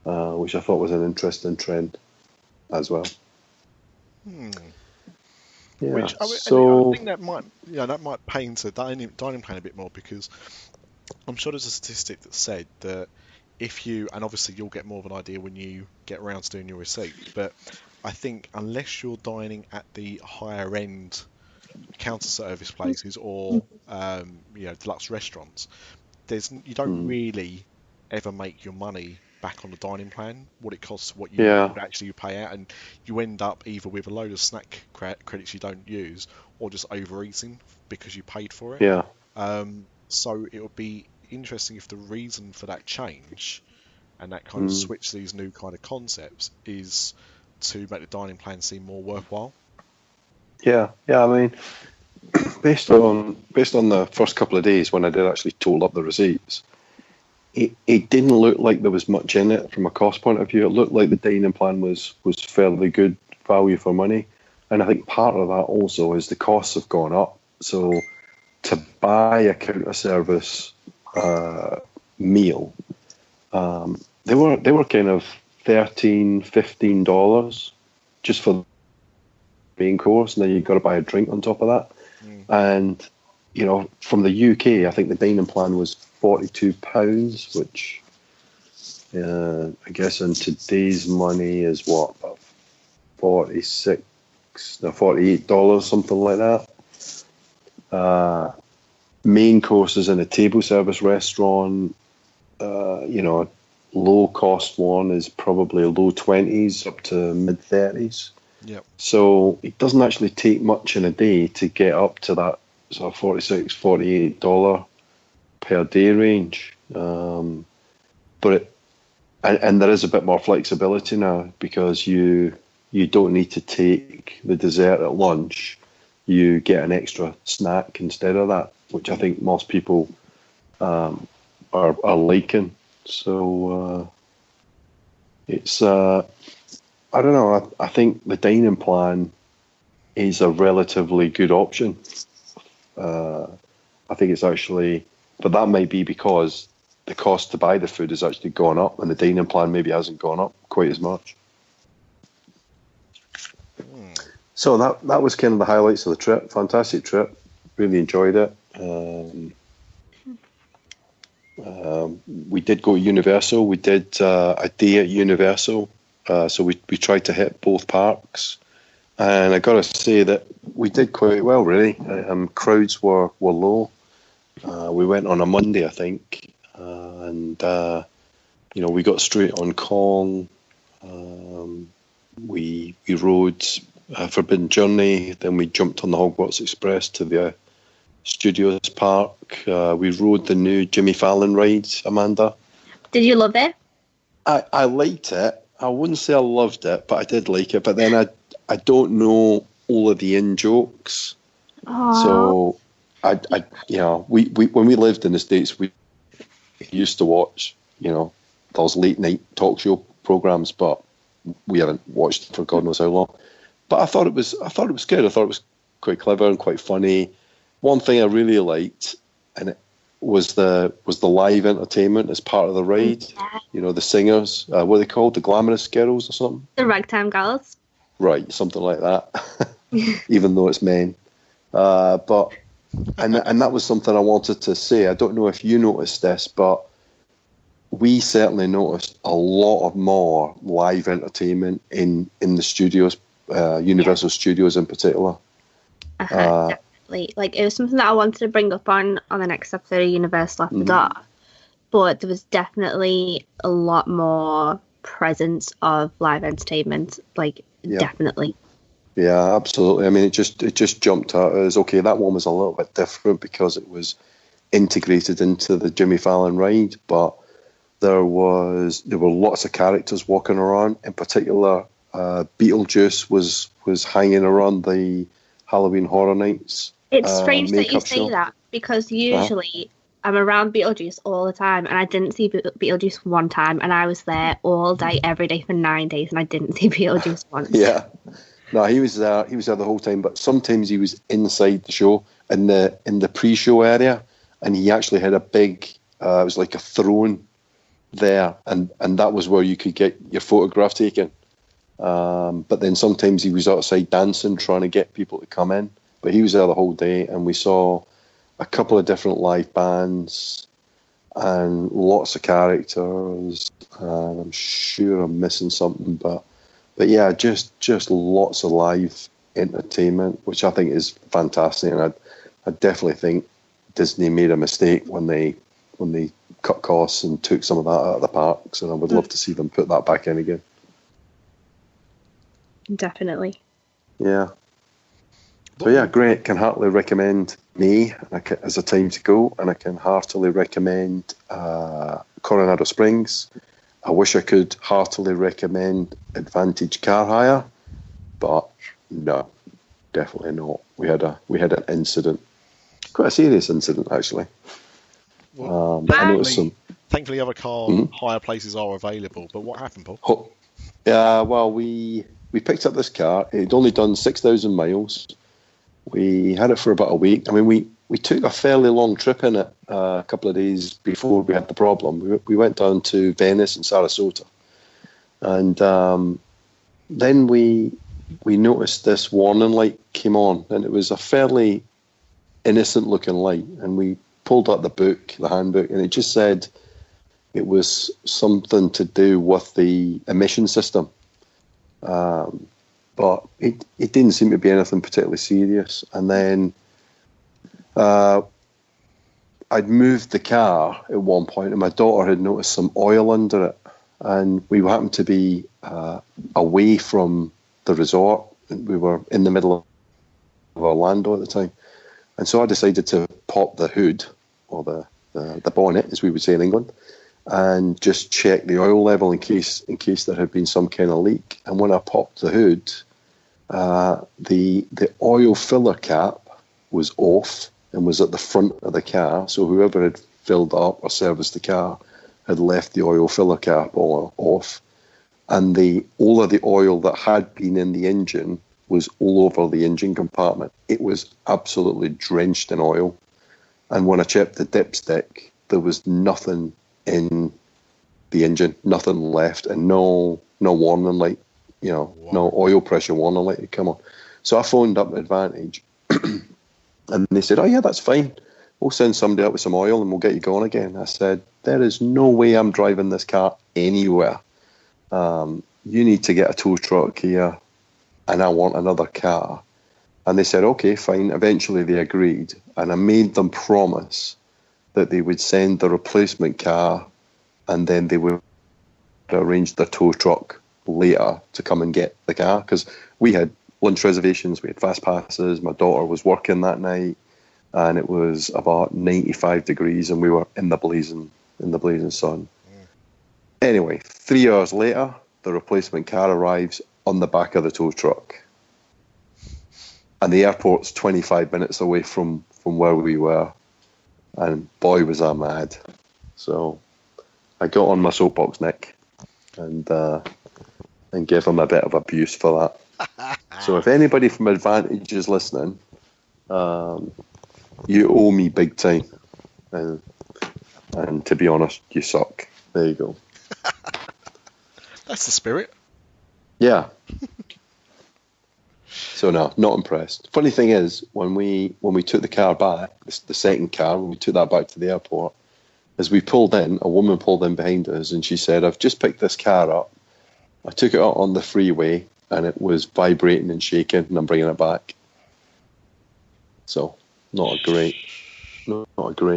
which I thought was an interesting trend as well. Yeah, Which I think that might paint a dining plan a bit more, because I'm sure there's a statistic that said that if you, and obviously you'll get more of an idea when you get around to doing your receipt, but I think unless you're dining at the higher end counter service places or deluxe restaurants, you don't really ever make your money back on the dining plan, what it costs, what you would actually pay out, and you end up either with a load of snack credits you don't use, or just overeating because you paid for it. Yeah. So it would be interesting if the reason for that change and that kind of switch to these new kind of concepts is to make the dining plan seem more worthwhile. Yeah. I mean, based on the first couple of days when I did actually total up the receipts, it didn't look like there was much in it from a cost point of view. It looked like the dining plan was fairly good value for money, and I think part of that also is the costs have gone up. So to buy a counter service meal, they were kind of $13-15 just for the main course, and then you've got to buy a drink on top of that. And from the UK, I think the dining plan was £42, which I guess in today's money is what, about $48, something like that. Main courses in a table service restaurant, low cost one is probably low 20s up to mid 30s. Yep. So it doesn't actually take much in a day to get up to that sort of $46, $48 per day range. And there is a bit more flexibility now because you don't need to take the dessert at lunch. You get an extra snack instead of that, which I think most people are liking. So it's I don't know. I think the dining plan is a relatively good option. I think it's actually, but that might be because the cost to buy the food has actually gone up, and the dining plan maybe hasn't gone up quite as much. So that was kind of the highlights of the trip. Fantastic trip. Really enjoyed it. We did go to Universal. We did a day at Universal. So we tried to hit both parks. And I got to say that we did quite well, really. Crowds were low. We went on a Monday, I think. And we got straight on call. We rode Forbidden Journey. Then we jumped on the Hogwarts Express to the Studios Park. We rode the new Jimmy Fallon ride, Amanda. Did you love it? I liked it. I wouldn't say I loved it, but I did like it. But then I don't know all of the in-jokes. Aww. So we when we lived in the States, we used to watch those late night talk show programs, but we haven't watched for God knows how long. But I thought it was good. I thought it was quite clever and quite funny. One thing I really liked, and it was the live entertainment as part of the ride. Yeah. The singers, what are they called? The Glamorous Girls or something? The Ragtime Girls. Right, something like that. Even though it's men. But that was something I wanted to say. I don't know if you noticed this, but we certainly noticed a lot of more live entertainment in the studios, Universal Studios in particular. Definitely. Like, it was something that I wanted to bring up on the next episode of Universal After Dark, but there was definitely a lot more presence of live entertainment. Definitely. Yeah, absolutely. I mean, it just jumped out as, okay, that one was a little bit different because it was integrated into the Jimmy Fallon ride, but there were lots of characters walking around. In particular, Beetlejuice was hanging around the Halloween Horror Nights. It's strange that you say show. that, because usually I'm around Beetlejuice all the time, and I didn't see Beetlejuice one time, and I was there all day, every day for 9 days, and I didn't see Beetlejuice once. Yeah. No, he was there the whole time, but sometimes he was inside the show in the pre-show area, and he actually had a big it was like a throne there, and that was where you could get your photograph taken. But then sometimes he was outside dancing, trying to get people to come in. But he was there the whole day, and we saw a couple of different live bands and lots of characters. I'm sure I'm missing something, but yeah, just lots of live entertainment, which I think is fantastic. And I definitely think Disney made a mistake when they cut costs and took some of that out of the parks, and I would love to see them put that back in again. Definitely. Yeah. So yeah, great. Can heartily recommend May as a time to go, and I can heartily recommend Coronado Springs. I wish I could heartily recommend Advantage Car Hire, but no, definitely not. We had an incident, quite a serious incident actually. Well, I noticed some. Thankfully, other car hire places are available. But what happened, Paul? Yeah, well, we picked up this car. It had only done 6,000 miles. We had it for about a week. I mean, we took a fairly long trip in it a couple of days before we had the problem. We went down to Venice and Sarasota. And then we noticed this warning light came on, and it was a fairly innocent-looking light. And we pulled out the handbook, and it just said it was something to do with the emission system. But it didn't seem to be anything particularly serious. And then I'd moved the car at one point, and my daughter had noticed some oil under it. And we happened to be away from the resort. We were in the middle of Orlando at the time. And so I decided to pop the hood, or the bonnet, as we would say in England, and just check the oil level in case there had been some kind of leak. And when I popped the hood, the oil filler cap was off and was at the front of the car. So whoever had filled up or serviced the car had left the oil filler cap off, and all of the oil that had been in the engine was all over the engine compartment. It was absolutely drenched in oil. And when I checked the dipstick, there was nothing in the engine, nothing left, and no warning light, no oil pressure warning light had come on. So I phoned up Advantage, and they said, "Oh yeah, that's fine. We'll send somebody out with some oil and we'll get you going again." I said, "There is no way I'm driving this car anywhere. You need to get a tow truck here, and I want another car." And they said, "Okay, fine." Eventually they agreed, and I made them promise that they would send the replacement car, and then they would arrange the tow truck later to come and get the car, because we had lunch reservations, we had fast passes, my daughter was working that night, and it was about 95 degrees, and we were in the blazing sun. Anyway, 3 hours later, the replacement car arrives on the back of the tow truck, and the airport's 25 minutes away from where we were, and boy was I mad. So I got on my soapbox, Nick, and gave him a bit of abuse for that. So if anybody from Advantage is listening, you owe me big time, and to be honest, you suck. There you go. That's the spirit. Yeah. So no, not impressed. Funny thing is, when we took the car back, the second car, when we took that back to the airport, as we pulled in, a woman pulled in behind us, and she said, "I've just picked this car up. I took it out on the freeway, and it was vibrating and shaking, and I'm bringing it back." So not a great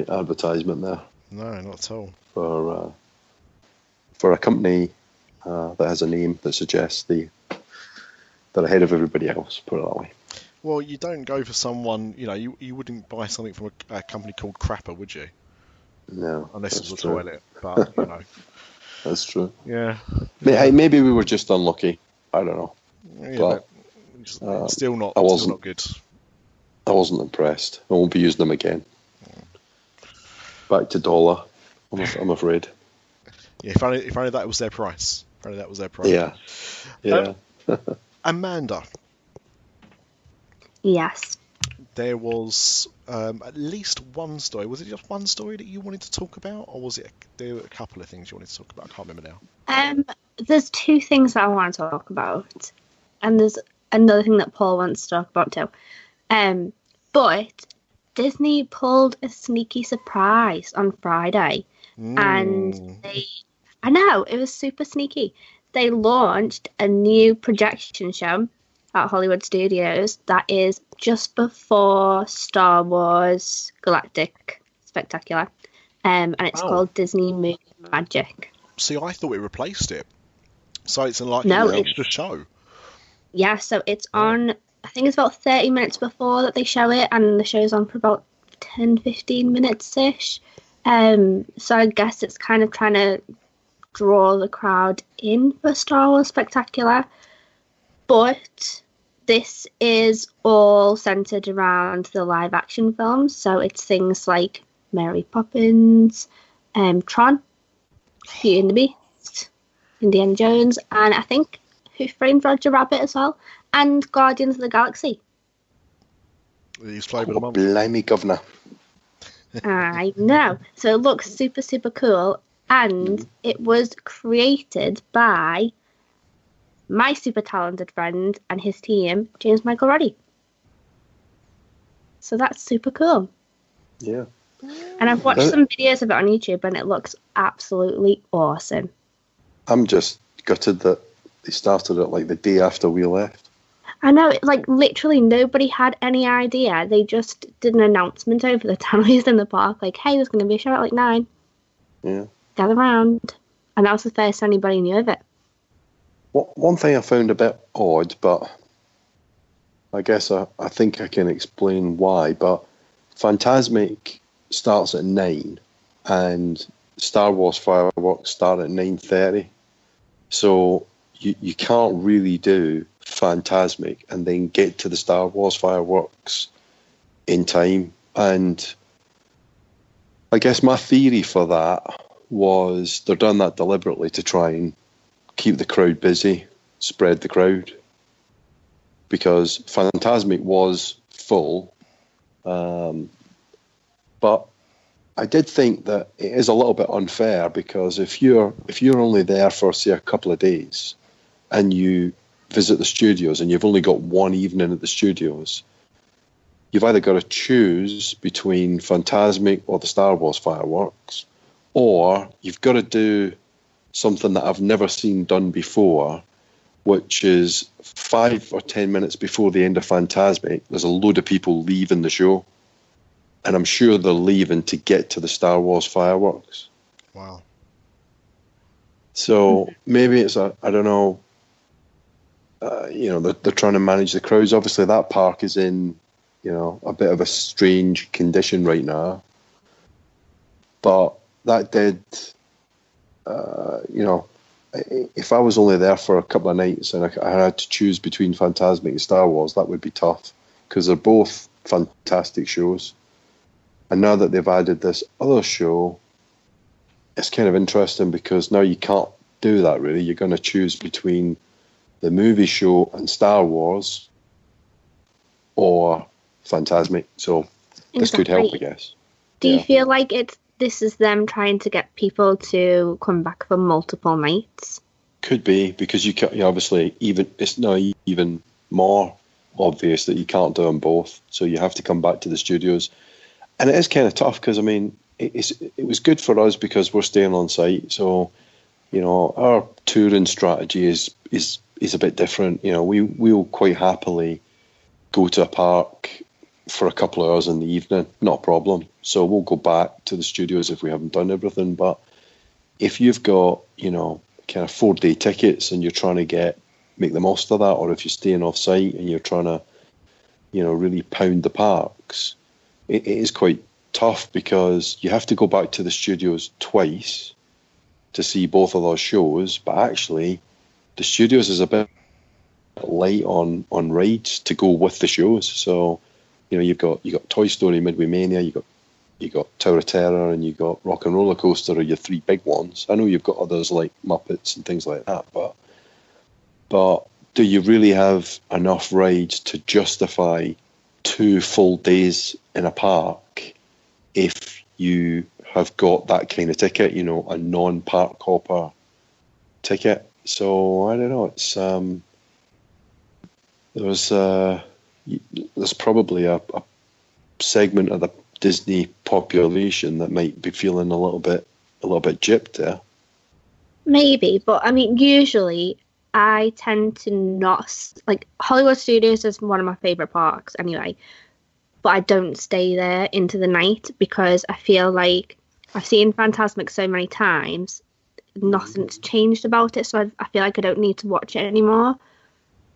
advertisement there. No, not at all. For a company that has a name that suggests they're ahead of everybody else, put it that way. Well, you don't go for someone, you wouldn't buy something from a company called Crapper, would you? No. Unless it was a toilet, but, That's true. Yeah. Maybe we were just unlucky. I don't know. Yeah, but it's still not good. I wasn't impressed. I won't be using them again. Back to dollar, I'm afraid. Yeah, if only that was their price. Yeah. Amanda. Yes. There was at least one story. Was it just one story that you wanted to talk about, or was it there were a couple of things you wanted to talk about? I can't remember now. There's two things that I want to talk about, and there's another thing that Paul wants to talk about too. But Disney pulled a sneaky surprise on Friday, and I know, it was super sneaky. They launched a new projection show at Hollywood Studios that is just before Star Wars Galactic Spectacular. and it's called Disney Movie Magic. See, I thought it replaced it. So it's like No, an extra show. Yeah, so it's on, I think it's about 30 minutes before that they show it, and the show's on for about 10-15 minutes-ish. So I guess it's kind of trying to draw the crowd in for Star Wars Spectacular. But this is all centered around the live-action films, so it's things like Mary Poppins, Tron, Beauty and the Beast, Indiana Jones, and I think Who Framed Roger Rabbit as well, and Guardians of the Galaxy. He's flavour of the month. Blimey, governor. I know. So it looks super, super cool, and it was created by my super talented friend and his team, James Michael Roddy. So that's super cool. Yeah. And I've watched some videos of it on YouTube, and it looks absolutely awesome. I'm just gutted that they started it like the day after we left. I know, like, literally nobody had any idea. They just did an announcement over the tannoys in the park, like, hey, there's going to be a show at like 9. Yeah. Gather round. And that was the first anybody knew of it. One thing I found a bit odd, but I guess I think I can explain why, but Fantasmic starts at 9 and Star Wars fireworks start at 9:30. So you can't really do Fantasmic and then get to the Star Wars fireworks in time. And I guess my theory for that was they're done that deliberately to try and keep the crowd busy, spread the crowd. Because Fantasmic was full. But I did think that it is a little bit unfair, because if you're only there for, say, a couple of days and you visit the studios and you've only got one evening at the studios, you've either got to choose between Fantasmic or the Star Wars fireworks, or you've got to do something that I've never seen done before, which is 5 or 10 minutes before the end of Fantasmic, there's a load of people leaving the show. And I'm sure they're leaving to get to the Star Wars fireworks. Wow. So maybe it's I don't know, they're trying to manage the crowds. Obviously that park is in, a bit of a strange condition right now. But that did, if I was only there for a couple of nights and I had to choose between Fantasmic and Star Wars, that would be tough, because they're both fantastic shows. And now that they've added this other show, it's kind of interesting, because now you can't do that really. You're going to choose between the movie show and Star Wars or Fantasmic. So this could help, I guess. Do you feel like this is them trying to get people to come back for multiple nights? Could be, because you obviously, it's now even more obvious that you can't do them both. So you have to come back to the studios. And it is kind of tough, because, it was good for us because we're staying on site. So, our touring strategy is a bit different. We'll quite happily go to a park for a couple of hours in the evening, not a problem. So we'll go back to the studios if we haven't done everything. But if you've got, kind of 4-day tickets and you're trying to make the most of that, or if you're staying off site and you're trying to, really pound the parks, it is quite tough, because you have to go back to the studios twice to see both of those shows. But actually, the studios is a bit light on rides to go with the shows. So, you've got Toy Story Midway Mania, you got Tower of Terror, and you got Rock and Roller Coaster are your 3 big ones. I know you've got others like Muppets and things like that, but do you really have enough rides to justify 2 full days in a park if you have got that kind of ticket, a non-park hopper ticket? So I don't know. It's there's probably a segment of the Disney population that might be feeling a little bit gypped there. Maybe, but usually I tend to not, like, Hollywood Studios is one of my favourite parks anyway, but I don't stay there into the night, because I feel like I've seen Fantasmic so many times, nothing's changed about it, so I feel like I don't need to watch it anymore.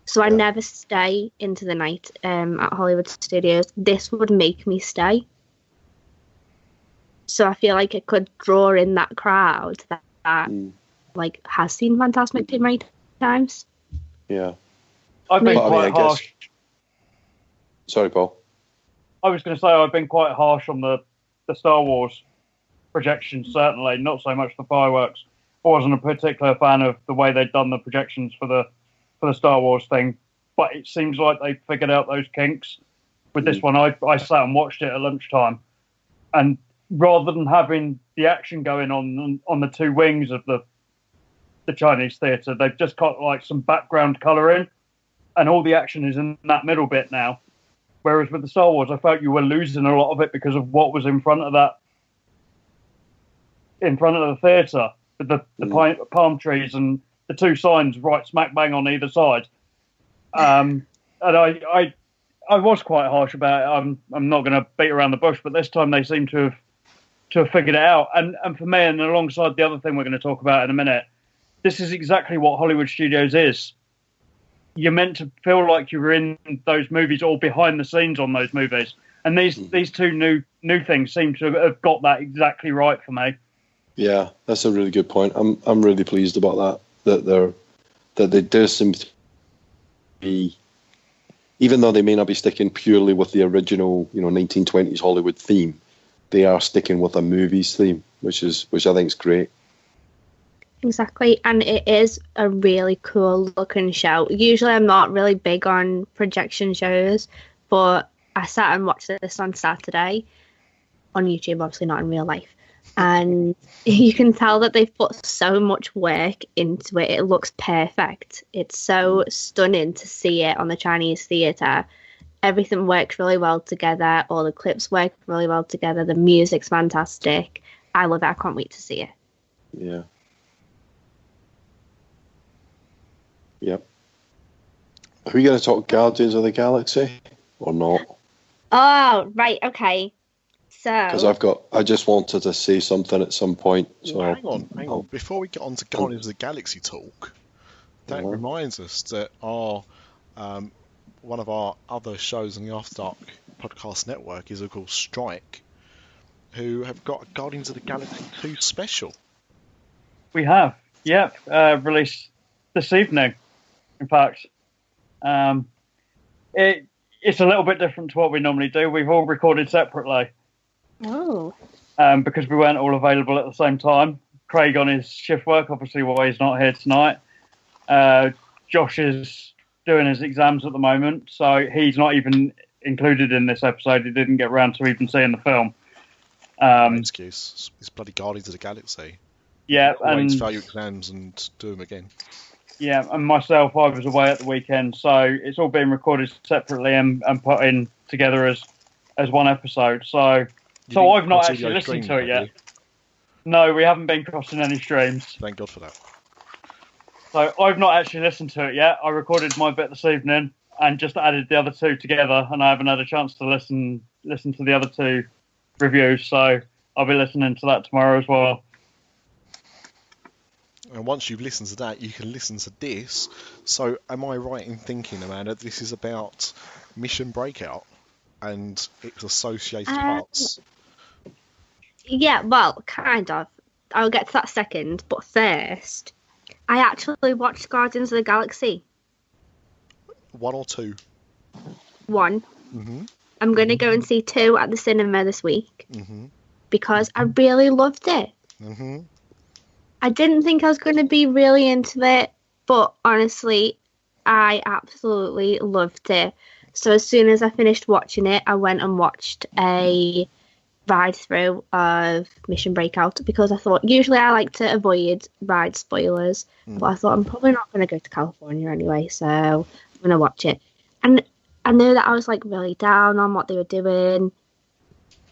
So I never stay into the night at Hollywood Studios. This would make me stay. So I feel like it could draw in that crowd that like has seen Fantasmic too many times. Yeah. I've been quite harsh. Sorry, Paul. I was going to say I've been quite harsh on the Star Wars projections, certainly. Not so much the fireworks. I wasn't a particular fan of the way they'd done the projections for the Star Wars thing, but it seems like they figured out those kinks. With this one, I sat and watched it at lunchtime, and rather than having the action going on the two wings of the Chinese theatre, they've just got like some background colouring, and all the action is in that middle bit now. Whereas with the Star Wars, I felt you were losing a lot of it because of what was in front of the theatre, with the palm trees and the two signs right smack bang on either side. And I was quite harsh about it. I'm not going to beat around the bush, but this time they seem to have figured it out. And for me, and alongside the other thing we're going to talk about in a minute, this is exactly what Hollywood Studios is. You're meant to feel like you were in those movies or behind the scenes on those movies. And these two new things seem to have got that exactly right for me. Yeah, that's a really good point. I'm really pleased about that they do seem to be, even though they may not be sticking purely with the original 1920s Hollywood theme, they are sticking with a movies theme, which I think is great. Exactly, and it is a really cool looking show. Usually I'm not really big on projection shows, but I sat and watched this on Saturday on YouTube, obviously not in real life. And you can tell that they've put so much work into it. It looks perfect. It's so stunning to see it on the Chinese theatre. Everything works really well together. All the clips work really well together. The music's fantastic. I love it. I can't wait to see it. Yeah. Yep. Are we going to talk Guardians of the Galaxy or not? Oh, right. Okay. Because I just wanted to say something at some point. So hang on. Before we get on to Guardians of the Galaxy talk, that reminds us that our one of our other shows on the After Dark Podcast Network is, of course, S.T.R.I.K.E, who have got a Guardians of the Galaxy 2 special. We have, released this evening, in fact. It's a little bit different to what we normally do. We've all recorded separately. Oh. Because we weren't all available at the same time. Craig on his shift work, obviously, why he's not here tonight. Josh is doing his exams at the moment, so he's not even included in this episode. He didn't get around to even seeing the film. No excuse. It's bloody Guardians of the Galaxy. Yeah, and fail your exams and do them again. Yeah, and myself, I was away at the weekend, so it's all been recorded separately and put in together as one episode. So I've not actually listened to it yet. No, we haven't been crossing any streams. Thank God for that. So I've not actually listened to it yet. I recorded my bit this evening and just added the other two together, and I haven't had a chance to listen to the other two reviews. So I'll be listening to that tomorrow as well. And once you've listened to that, you can listen to this. So am I right in thinking, Amanda, this is about Mission Breakout and its associated parts? Yeah, well, kind of. I'll get to that second, but first, I actually watched Guardians of the Galaxy. 1 or 2? 1. Mm-hmm. I'm going to go and see 2 at the cinema this week because I really loved it. Mm-hmm. I didn't think I was going to be really into it, but honestly, I absolutely loved it. So as soon as I finished watching it, I went and watched a ride through of Mission Breakout because I thought usually I like to avoid ride spoilers, but I thought I'm probably not going to go to California anyway, so I'm going to watch it. And I knew that I was like really down on what they were doing,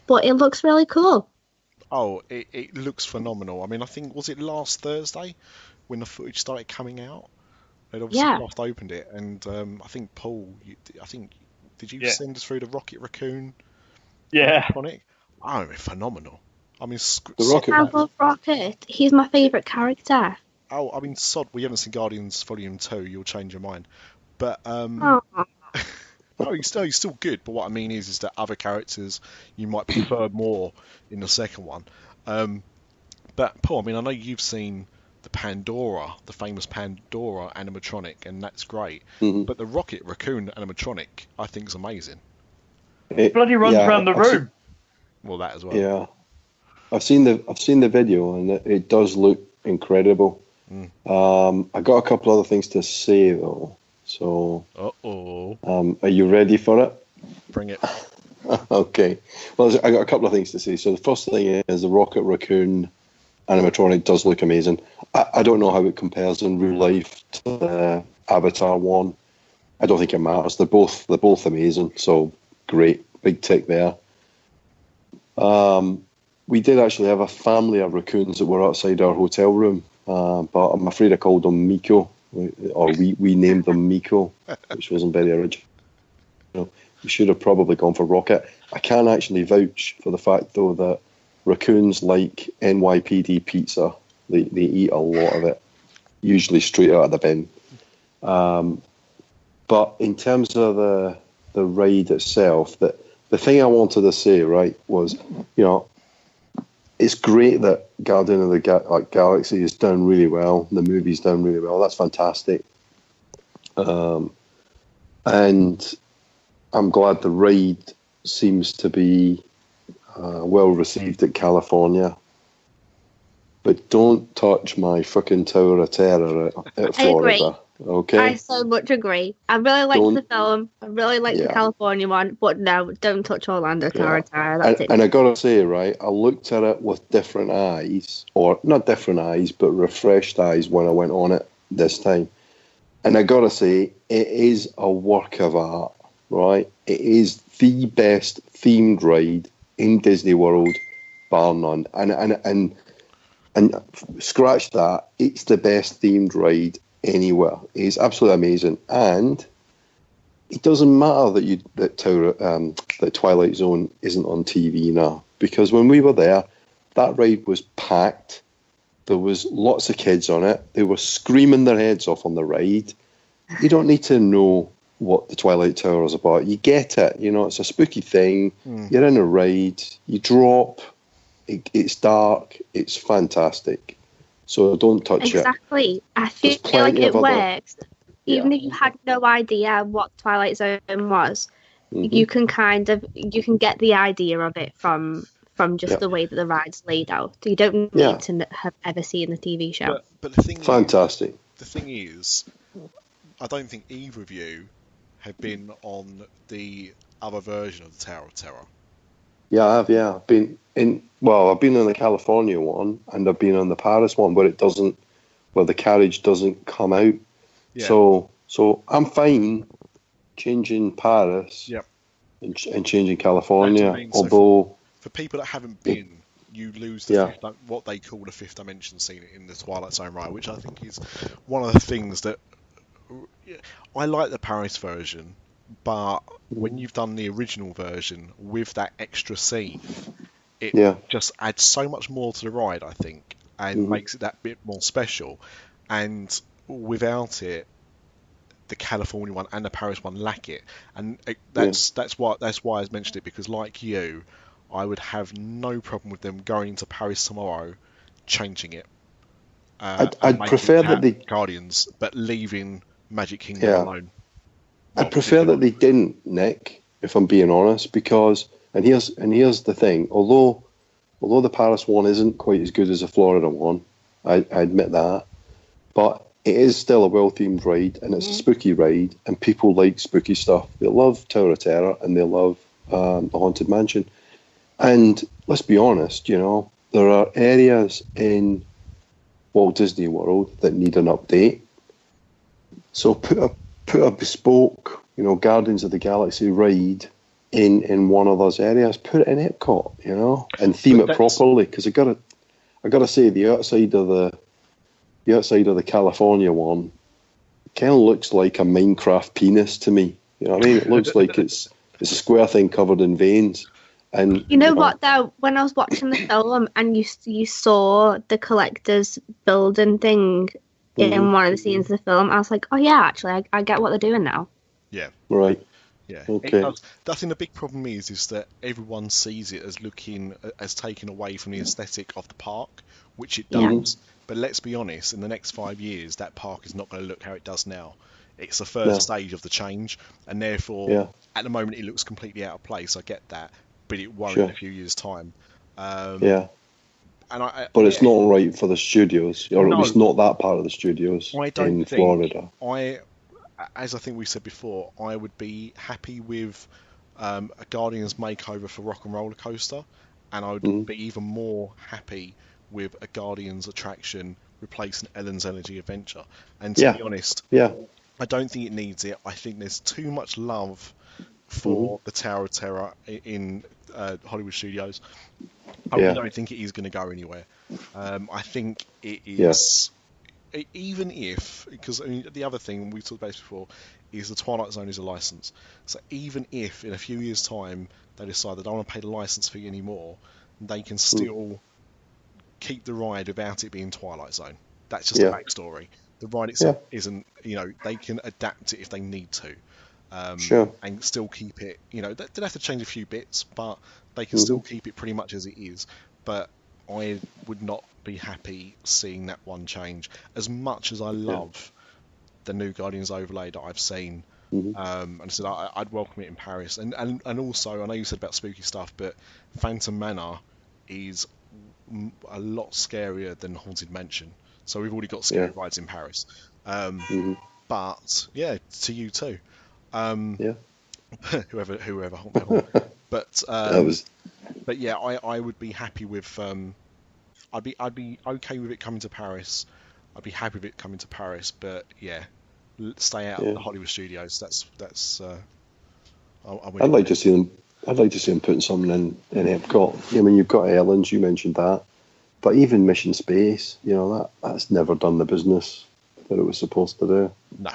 but it looks really cool. Oh, it looks phenomenal. I mean, I think, was it last Thursday when the footage started coming out? They'd obviously just opened it, and I think Paul, did you send us through the Rocket Raccoon? Yeah. On it? Oh, phenomenal. I mean, The Rocket. I love Rocket. He's my favourite character. Oh, I mean, sod. We haven't seen Guardians Volume 2. You'll change your mind. But Oh. no, he's still good. But what I mean is that other characters you might prefer more in the second one. But Paul, I mean, I know you've seen the famous Pandora animatronic, and that's great. Mm-hmm. But the Rocket Raccoon animatronic, I think, is amazing. It bloody runs around the room. Well, that as well. Yeah, I've seen the video, and it does look incredible. I got a couple other things to say though. So, are you ready for it? Bring it. Okay. Well, I got a couple of things to say. So the first thing is the Rocket Raccoon animatronic does look amazing. I don't know how it compares in real life to the Avatar one. I don't think it matters. They're both amazing. So great, big tick there. We did actually have a family of raccoons that were outside our hotel room, but I'm afraid I called them Miko, or we named them Miko, which wasn't very original. We should have probably gone for Rocket. I can actually vouch for the fact though that raccoons like NYPD pizza. They eat a lot of it, usually straight out of the bin. But in terms of the ride itself, the thing I wanted to say, right, was, it's great that Guardian of the Galaxy is done really well. The movie's done really well. That's fantastic. And I'm glad the ride seems to be well received at California. But don't touch my fucking Tower of Terror at Florida. Okay. I so much agree. I really liked the film. I really liked the California one, but no, don't touch Orlando Tower of Terror. That's it. And I gotta say, right, I looked at it with different eyes, or not different eyes, but refreshed eyes when I went on it this time. And I gotta say, it is a work of art, right? It is the best themed ride in Disney World, bar none. And scratch that, it's the best themed ride anywhere. It's absolutely amazing. And it doesn't matter that Twilight Zone isn't on TV now, because when we were there, that ride was packed. There was lots of kids on it. They were screaming their heads off on the ride. You don't need to know what the Twilight Tower is about. You get it. It's a spooky thing. You're in a ride. You drop. It's dark. It's fantastic. So don't touch it. Exactly. I feel like it works. Even if you had no idea what Twilight Zone was, you can get the idea of it from just the way that the ride's laid out. You don't need to have ever seen the TV show. But the thing fantastic. The thing is, I don't think either of you have been on the other version of the Tower of Terror. Yeah, I have. Yeah, I've been in the California one, and I've been on the Paris one, where the carriage doesn't come out. Yeah. So I'm fine changing Paris and changing California. Although for people that haven't been, you lose the what they call the fifth dimension scene in the Twilight Zone ride, which I think is one of the things that I like the Paris version. But when you've done the original version with that extra scene, it just adds so much more to the ride, I think, and makes it that bit more special. And without it, the California one and the Paris one lack it. And that's why I mentioned it, because like you, I would have no problem with them going to Paris tomorrow, changing it. I'd prefer that they Guardians, but leaving Magic Kingdom alone. I'd prefer that they didn't, Nick, if I'm being honest, because and here's the thing, although the Paris one isn't quite as good as the Florida one, I admit that, but it is still a well-themed ride, and it's a spooky ride, and people like spooky stuff. They love Tower of Terror, and they love the Haunted Mansion. And let's be honest, there are areas in Walt Disney World that need an update. So put a bespoke, Guardians of the Galaxy ride in one of those areas. Put it in Epcot, and theme it properly. Because I gotta say, the outside of the California one kind of looks like a Minecraft penis to me. You know what I mean? It looks like it's a square thing covered in veins. And You know what though? When I was watching the film and you saw the collector's building thing in one of the scenes of the film, I was like, oh yeah, actually, I get what they're doing now. Yeah. Right. Yeah. Okay. I think the big problem is that everyone sees it as taken away from the aesthetic of the park, which it does. But let's be honest, in the next 5 years, that park is not going to look how it does now. It's the first stage of the change, and therefore, at the moment, it looks completely out of place. I get that, but it won't in a few years' time. And but it's Yeah. not right for the studios, or at least not that part of the studios I don't in think Florida. As I think we said before, I would be happy with a Guardians makeover for Rock and Roller Coaster, and I would be even more happy with a Guardians attraction replacing Ellen's Energy Adventure. And to be honest, I don't think it needs it. I think there's too much love for the Tower of Terror in Hollywood Studios. I really don't think it is going to go anywhere. I think it is... Even if, because I mean, the other thing we talked about this before is the Twilight Zone is a license. So even if in a few years' time they decide they don't want to pay the license fee anymore, they can still keep the ride without it being Twilight Zone. That's just a backstory. The ride itself isn't, they can adapt it if they need to. And still keep it, they'd have to change a few bits, but they can still keep it pretty much as it is. But I would not be happy seeing that one change. As much as I love the new Guardians overlay that I've seen, and I said I'd welcome it in Paris. And also, I know you said about spooky stuff, but Phantom Manor is a lot scarier than Haunted Mansion. So we've already got scary rides in Paris. But yeah, to you too. Whoever. But yeah, I would be happy with. I'd be okay with it coming to Paris. I'd be happy with it coming to Paris, but yeah, stay out of the Hollywood studios. That's. I'd like to see them. I'd like to see them putting something in Epcot. I mean, you've got Ellen's. You mentioned that, but even Mission Space, that's never done the business that it was supposed to do. No.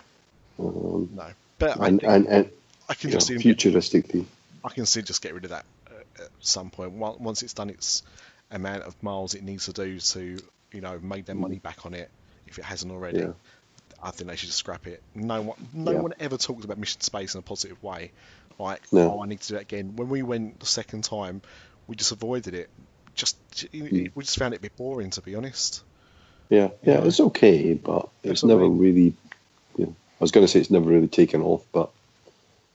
But I can just see futuristic theme. I can still just get rid of that at some point. Once it's done its amount of miles it needs to do to, make their money back on it, if it hasn't already. I think they should just scrap it. No one ever talks about Mission Space in a positive way. Like, I need to do that again. When we went the second time, we just avoided it. We just found it a bit boring, to be honest. It's okay, but it's never really. I was going to say it's never really taken off, but of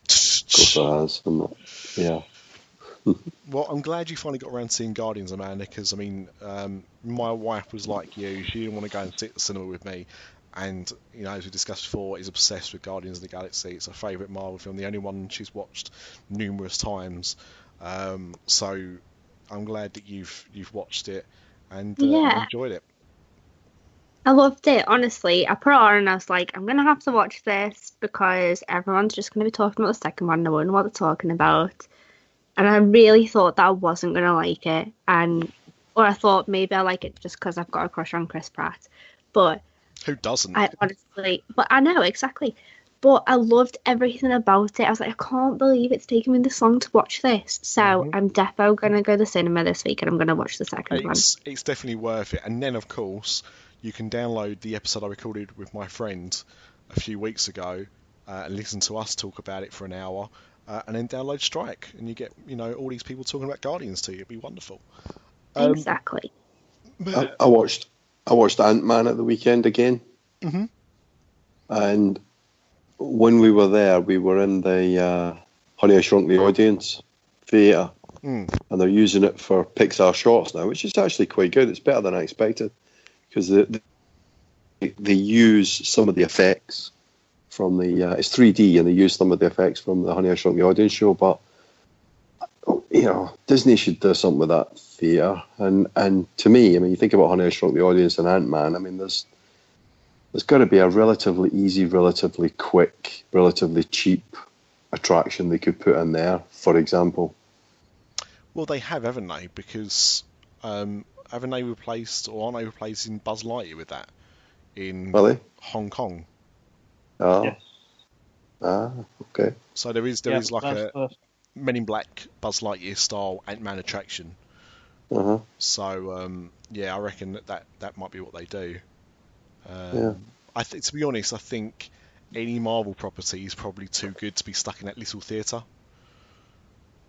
course it has. And Well, I'm glad you finally got around to seeing Guardians, Amanda, because, I mean, my wife was like you. She didn't want to go and sit at the cinema with me. And, as we discussed before, is obsessed with Guardians of the Galaxy. It's her favourite Marvel film, the only one she's watched numerous times. So I'm glad that you've watched it and enjoyed it. I loved it, honestly. I put it on and I was like, I'm going to have to watch this because everyone's just going to be talking about the second one and I won't know what they're talking about. And I really thought that I wasn't going to like it. Or I thought maybe I like it just because I've got a crush on Chris Pratt. But who doesn't? I know, exactly. But I loved everything about it. I was like, I can't believe it's taken me this long to watch this. So I'm defo going to go to the cinema this week and I'm going to watch the second one. It's definitely worth it. And then, of course, you can download the episode I recorded with my friend a few weeks ago and listen to us talk about it for an hour. And then download S.T.R.I.K.E. and you get, all these people talking about Guardians to you. It'd be wonderful. Exactly. I watched Ant-Man at the weekend again. And when we were there, we were in the Honey, I Shrunk the Audience theatre. And they're using it for Pixar shorts now, which is actually quite good. It's better than I expected. Because they use some of the effects from the it's 3D, and they use some of the effects from the Honey, I Shrunk the Audience show. But Disney should do something with that theatre. And to me, I mean, you think about Honey, I Shrunk the Audience and Ant-Man. I mean, there's got to be a relatively easy, relatively quick, relatively cheap attraction they could put in there. For example. Well, they have, haven't they? Because haven't they replaced, or aren't they replacing Buzz Lightyear with that in Hong Kong? Oh. Yes. Ah, okay. So there is like Men in Black, Buzz Lightyear style Ant-Man attraction. Uh-huh. So I reckon that might be what they do. Yeah. To be honest, I think any Marvel property is probably too good to be stuck in that little theatre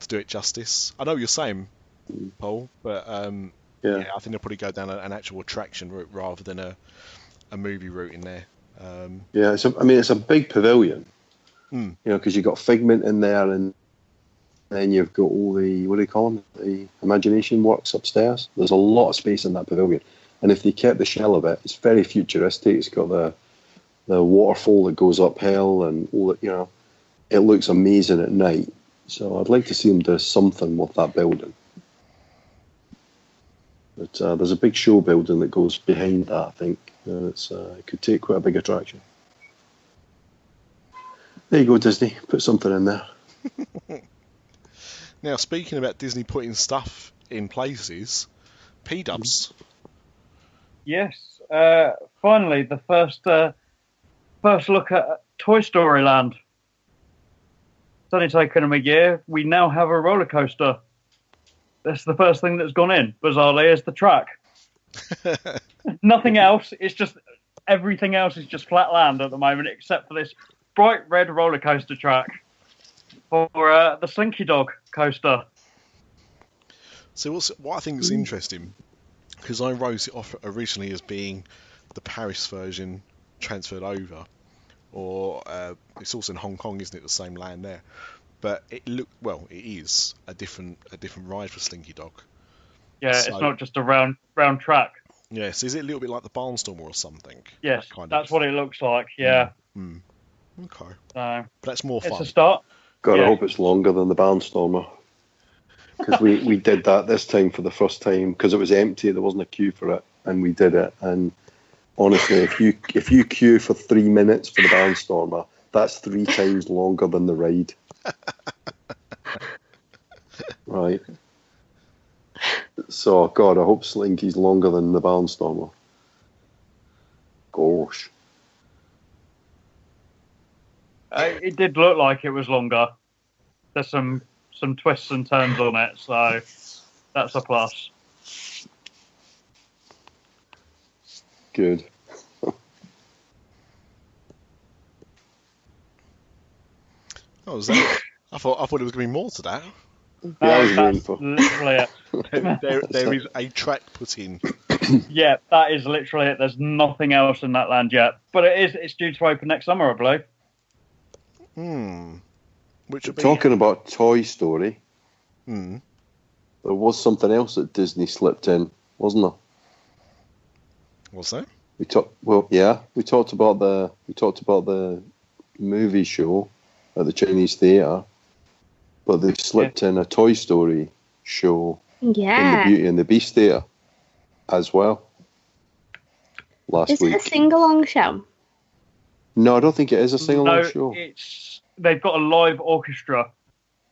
to do it justice. I know what you're saying, Paul, but I think they'll probably go down an actual attraction route rather than a movie route in there. It's a big pavilion, because you've got Figment in there, and then you've got all the, what do you call them, the imagination works upstairs. There's a lot of space in that pavilion, and if they kept the shell of it, it's very futuristic. It's got the waterfall that goes uphill, and all that. It looks amazing at night. So I'd like to see them do something with that building. But there's a big show building that goes behind that, I think. It could take quite a big attraction. There you go, Disney. Put something in there. Now, speaking about Disney putting stuff in places, P-dubs. Yes. Finally, the first look at Toy Story Land. It's only taken them a year. We now have a roller coaster. That's the first thing that's gone in, bizarrely, is the track. Nothing else. It's just everything else is just flat land at the moment, except for this bright red roller coaster track for the Slinky Dog coaster. So what I think is interesting, because I wrote it off originally as being the Paris version transferred over, or it's also in Hong Kong, isn't it? The same land there, but it is a different ride for Slinky Dog. Yeah, so, it's not just a round track. Yes, is it a little bit like the Barnstormer or something? Yes, that's what it looks like. Yeah. Okay. But that's more fun. It's a start. God, I hope it's longer than the Barnstormer. Because we did that this time for the first time, because it was empty, there wasn't a queue for it, and we did it. And honestly, if you queue for 3 minutes for the Barnstormer, that's 3 times longer than the ride. Right. So, God, I hope Slinky's longer than the Barnstormer. Gosh. It did look like it was longer. There's some twists and turns on it, so that's a plus. Good. Oh, was that? I thought it was going to be more to that. That's literally it. there is a track put in. Yeah, that is literally it. There's nothing else in that land yet, but it's due to open next summer, I believe. Which would be... Talking about Toy Story, there was something else that Disney slipped in, wasn't there? What's that? We talked about the movie show at the Chinese theatre, but they slipped in a Toy Story show in the Beauty and the Beast theatre as well last week. Is it a sing-along show? No, I don't think it is a sing-along show. They've got a live orchestra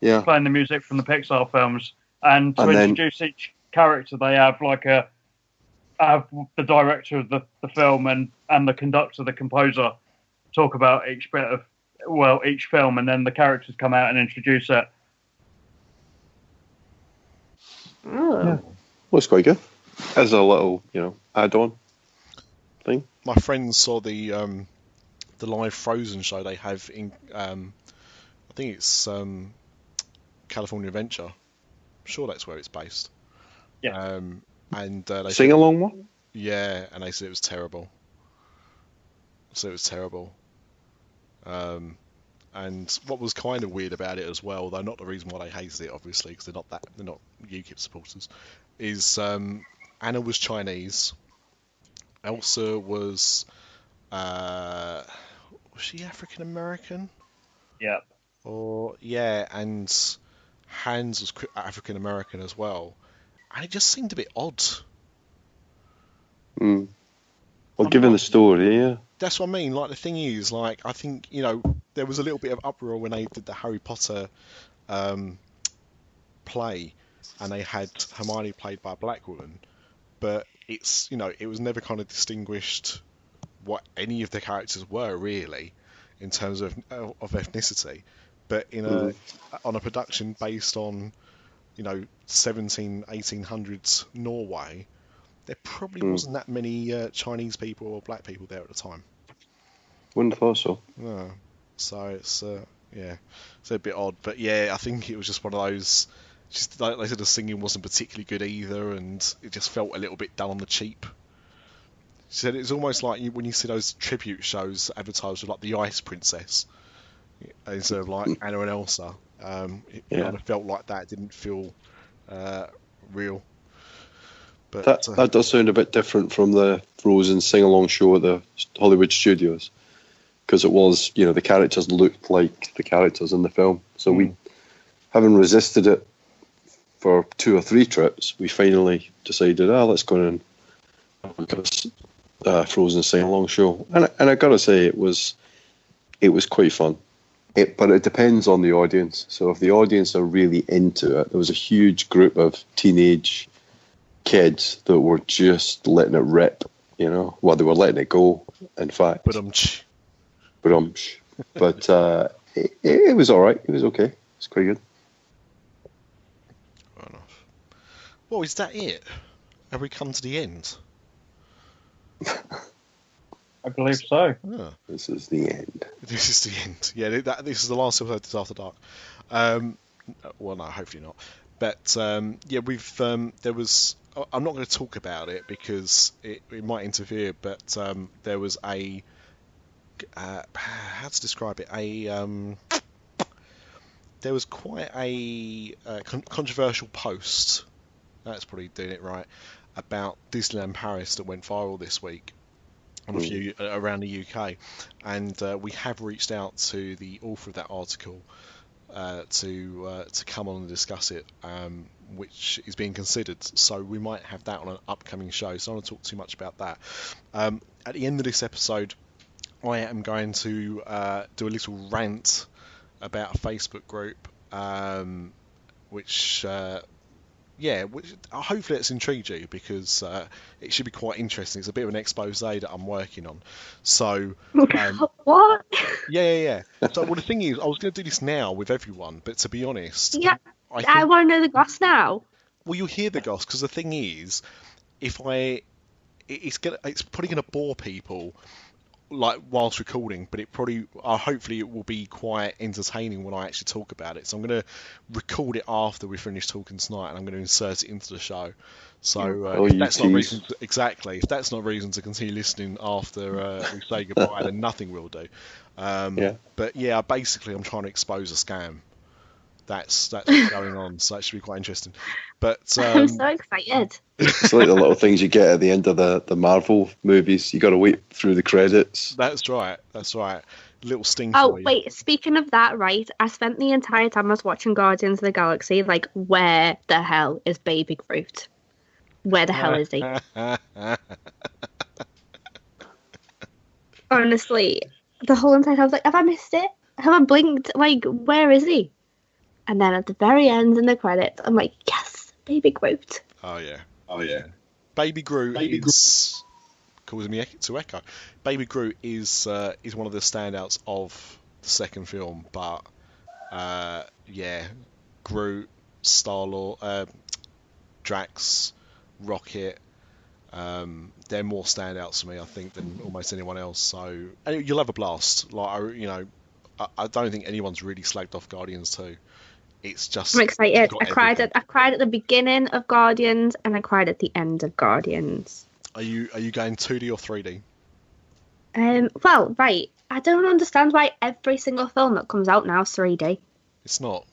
playing the music from the Pixar films, and introduce each character, they have have the director of the film and the conductor, the composer, talk about each bit of each film, and then the characters come out and introduce it. Oh. Yeah. Well, it's quite good. As a little, add-on thing. My friends saw the live Frozen show they have in, I think it's California Adventure. I'm sure that's where it's based. Yeah. And they sing-along one? Yeah, and they said it was terrible. And what was kind of weird about it as well, though not the reason why they hated it, obviously, because they're not UKIP supporters, is Anna was Chinese, Elsa was she African American? Yeah. And Hans was African American as well, and it just seemed a bit odd. Well, given the story, yeah. That's what I mean. Like, the thing is, I think, there was a little bit of uproar when they did the Harry Potter play, and they had Hermione played by a black woman, but it's, it was never kind of distinguished what any of the characters were, really, in terms of ethnicity. but on a production based on, 1800s Norway, there probably wasn't that many Chinese people or black people there at the time. Wouldn't have thought so. No. So it's it's a bit odd, but yeah, I think it was just one of those. Just like they said, the singing wasn't particularly good either, and it just felt a little bit done on the cheap. She said it's almost like when you see those tribute shows advertised with like the Ice Princess instead of like Anna and Elsa. It kind of felt like that. It didn't feel real. But that does sound a bit different from the Frozen sing-along show at the Hollywood studios, because it was, the characters looked like the characters in the film. So we, having resisted it for 2 or 3 trips, we finally decided, let's go in and look at a Frozen sing-along show. And I gotta say, it was quite fun. But it depends on the audience. So if the audience are really into it, there was a huge group of teenage kids that were just letting it rip, well, they were letting it go, in fact. But it was all right. It was okay. It's quite good. Fair enough. Well, is that it? Have we come to the end? I believe so. Yeah. This is the end. This is the end. Yeah, this is the last episode of Dis After Dark. Well, no, hopefully not. But we've there was. I'm not going to talk about it because it might interfere. But there was a how to describe it? There was quite a controversial post. That's probably doing it right, about Disneyland Paris that went viral this week on a few around the UK, and we have reached out to the author of that article to come on and discuss it, which is being considered. So we might have that on an upcoming show. So I don't want to talk too much about that. At the end of this episode, I am going to do a little rant about a Facebook group, which hopefully it's intrigued you, because it should be quite interesting. It's a bit of an expose that I'm working on. So what? Yeah. So well, the thing is, I was going to do this now with everyone, but to be honest, I want to know the goss now. Well, you'll hear the goss, because the thing is, it's probably going to bore people, like whilst recording, but hopefully it will be quite entertaining when I actually talk about it. So I'm going to record it after we finish talking tonight, and I'm going to insert it into the show. So if that's not reason to continue listening after we say goodbye, then nothing will do. But yeah, basically I'm trying to expose a scam. That's what's going on, so that should be quite interesting. But I'm so excited. It's like the little things you get at the end of the Marvel movies. You got to wait through the credits. That's right. Little sting. Oh wait, speaking of that, right? I spent the entire time I was watching Guardians of the Galaxy, like, where the hell is Baby Groot? Where the hell is he? Honestly, the whole entire time I was like, have I missed it? Have I blinked? Like, where is he? And then at the very end in the credits, I'm like, yes, Baby Groot. Oh yeah. Baby Groot is causing me to echo. Baby Groot is one of the standouts of the second film, but Groot, Star-Lord, Drax, Rocket, they're more standouts for me, I think, than almost anyone else. So you'll have a blast. Like I don't think anyone's really slagged off Guardians 2. It's just, I'm excited. I cried at the beginning of Guardians, and I cried at the end of Guardians. Are you going 2D or 3D? Well, right. I don't understand why every single film that comes out now is 3D. It's not.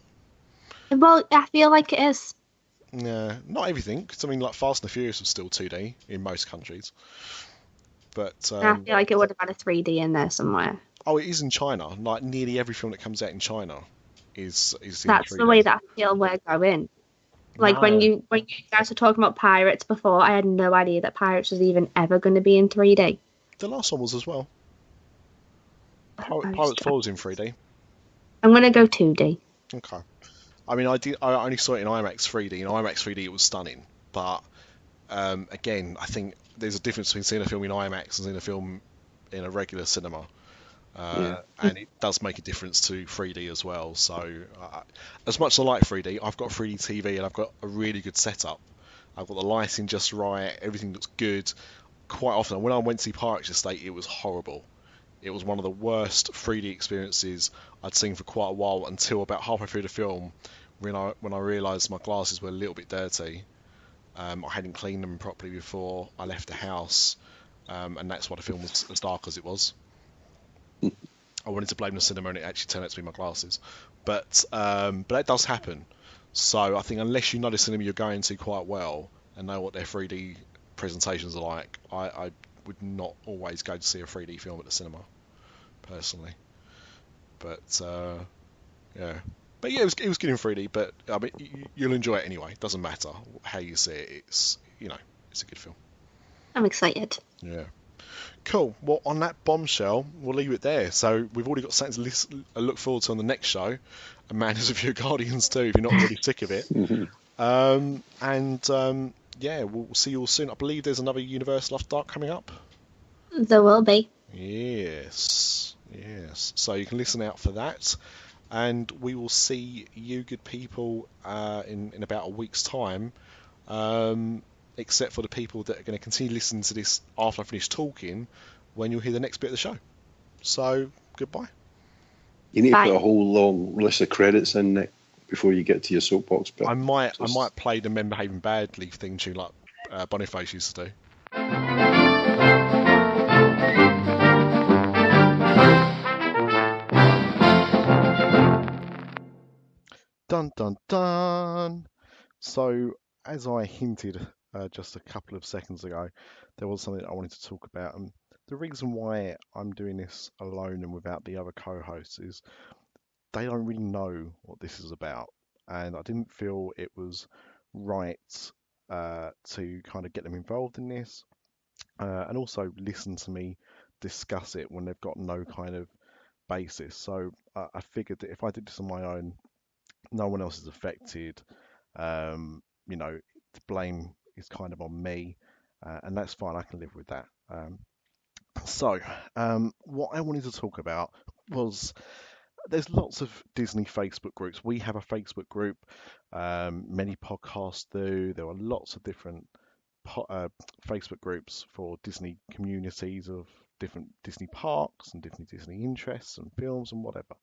Well, I feel like it is. Yeah, not everything. Because I mean, like Fast and the Furious was still 2D in most countries. But I feel like it would have had a 3D in there somewhere. Oh, it is in China. Like nearly every film that comes out in China is in 3D. That's the way that I feel we're going. Like when you guys were talking about Pirates before, I had no idea that Pirates was even ever going to be in 3D. The last one was as well. Pirates 4 was in 3D. I'm going to go 2D. Okay. I mean, I only saw it in IMAX 3D. In IMAX 3D, it was stunning. But again, I think there's a difference between seeing a film in IMAX and seeing a film in a regular cinema. And it does make a difference to 3D as well. So as much as I like 3D, I've got a 3D TV and I've got a really good setup. I've got the lighting just right, everything looks good. Quite often, when I went to see Pirates Estate, it was horrible. It was one of the worst 3D experiences I'd seen for quite a while, until about halfway through the film, when I realised my glasses were a little bit dirty. I hadn't cleaned them properly before I left the house, and that's why the film was as dark as it was. I wanted to blame the cinema, and it actually turned out to be my glasses. But that does happen. So I think unless you know the cinema you're going to quite well and know what their 3D presentations are like, I would not always go to see a 3D film at the cinema, personally. But yeah, it was good in 3D. But I mean, you'll enjoy it anyway. It doesn't matter how you see it. It's a good film. I'm excited. Yeah. Cool. Well, on that bombshell, we'll leave it there. So we've already got something to look forward to on the next show. And man, there's a few Guardians too, if you're not already sick of it. Yeah, we'll see you all soon. I believe there's another Universal After Dark coming up. There will be. Yes. So you can listen out for that. And we will see you good people in about a week's time. Except for the people that are going to continue listening to this after I finish talking, when you'll hear the next bit of the show. So, goodbye. You need Bye. to put a whole long list of credits in, Nick, before you get to your soapbox bit. I might play the Men Behaving Badly theme tune like Boniface used to do. Dun dun dun. So, as I hinted just a couple of seconds ago, there was something I wanted to talk about. And the reason why I'm doing this alone and without the other co-hosts is they don't really know what this is about. And I didn't feel it was right to kind of get them involved in this and also listen to me discuss it when they've got no kind of basis. So I figured that if I did this on my own, no one else is affected. The blame is kind of on me, and that's fine. I can live with that. So what I wanted to talk about was, there's lots of Disney Facebook groups. We have a Facebook group. Many podcasts do. There are lots of different Facebook groups for Disney communities of different Disney parks and different Disney interests and films and whatever.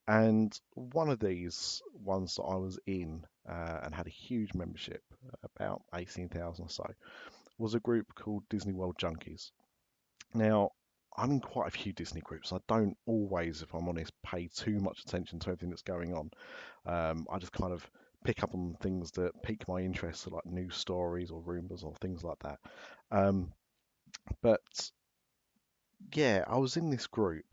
And one of these ones that I was in and had a huge membership, about 18,000 or so, was a group called Disney World Junkies. Now, I'm in quite a few Disney groups. I don't always, if I'm honest, pay too much attention to everything that's going on. I just kind of pick up on things that pique my interest, so like news stories or rumours or things like that. But yeah, I was in this group.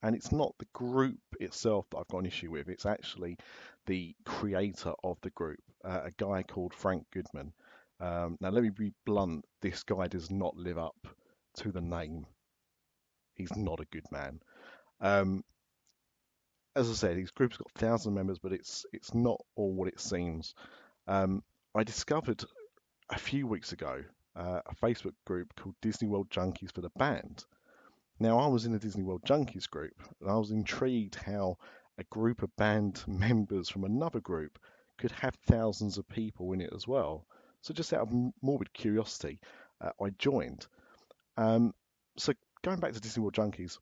And it's not the group itself that I've got an issue with. It's actually the creator of the group, a guy called Frank Goodman. Now, let me be blunt. This guy does not live up to the name. He's not a good man. As I said, his group's got 1,000 members, but it's not all what it seems. I discovered a few weeks ago a Facebook group called Disney World Junkies for the band. Now, I was in the Disney World Junkies group, and I was intrigued how a group of band members from another group could have thousands of people in it as well. So just out of morbid curiosity, I joined. So going back to Disney World Junkies,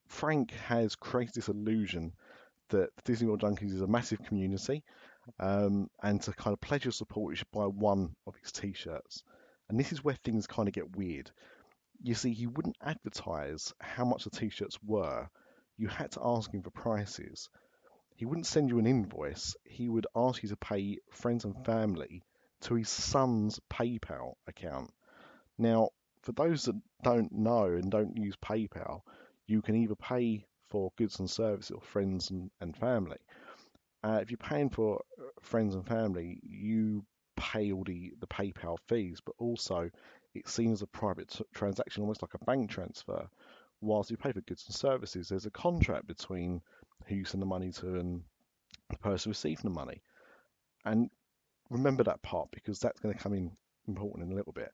Frank has created this illusion that Disney World Junkies is a massive community, and to kind of pledge your support, you should buy one of his t-shirts. And this is where things kind of get weird. You see, he wouldn't advertise how much the t-shirts were. You had to ask him for prices. He wouldn't send you an invoice. He would ask you to pay friends and family to his son's PayPal account. Now, for those that don't know and don't use PayPal, you can either pay for goods and services or friends and family. If you're paying for friends and family, you pay all the PayPal fees, but also it's seen as a private transaction, almost like a bank transfer. Whilst you pay for goods and services, there's a contract between who you send the money to and the person receiving the money. And remember that part, because that's going to come in important in a little bit.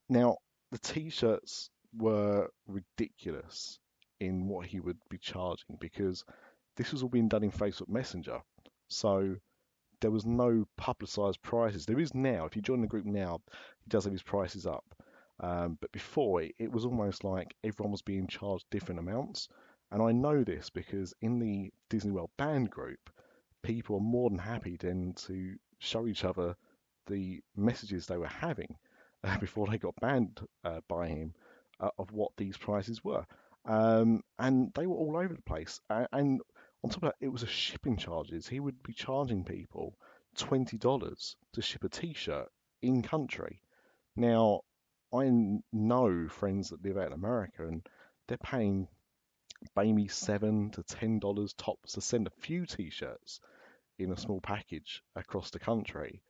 Now, the t-shirts were ridiculous in what he would be charging, because this was all being done in Facebook Messenger. So there was no publicised prices. There is now. If you join the group now, he does have his prices up. But before, it was almost like everyone was being charged different amounts. And I know this because in the Disney World band group, people are more than happy then to show each other the messages they were having before they got banned by him of what these prices were. And they were all over the place. And on top of that, it was a shipping charges. He would be charging people $20 to ship a T-shirt in country. Now, I know friends that live out in America, and they're paying maybe $7 to $10 tops to send a few T-shirts in a small package across the country.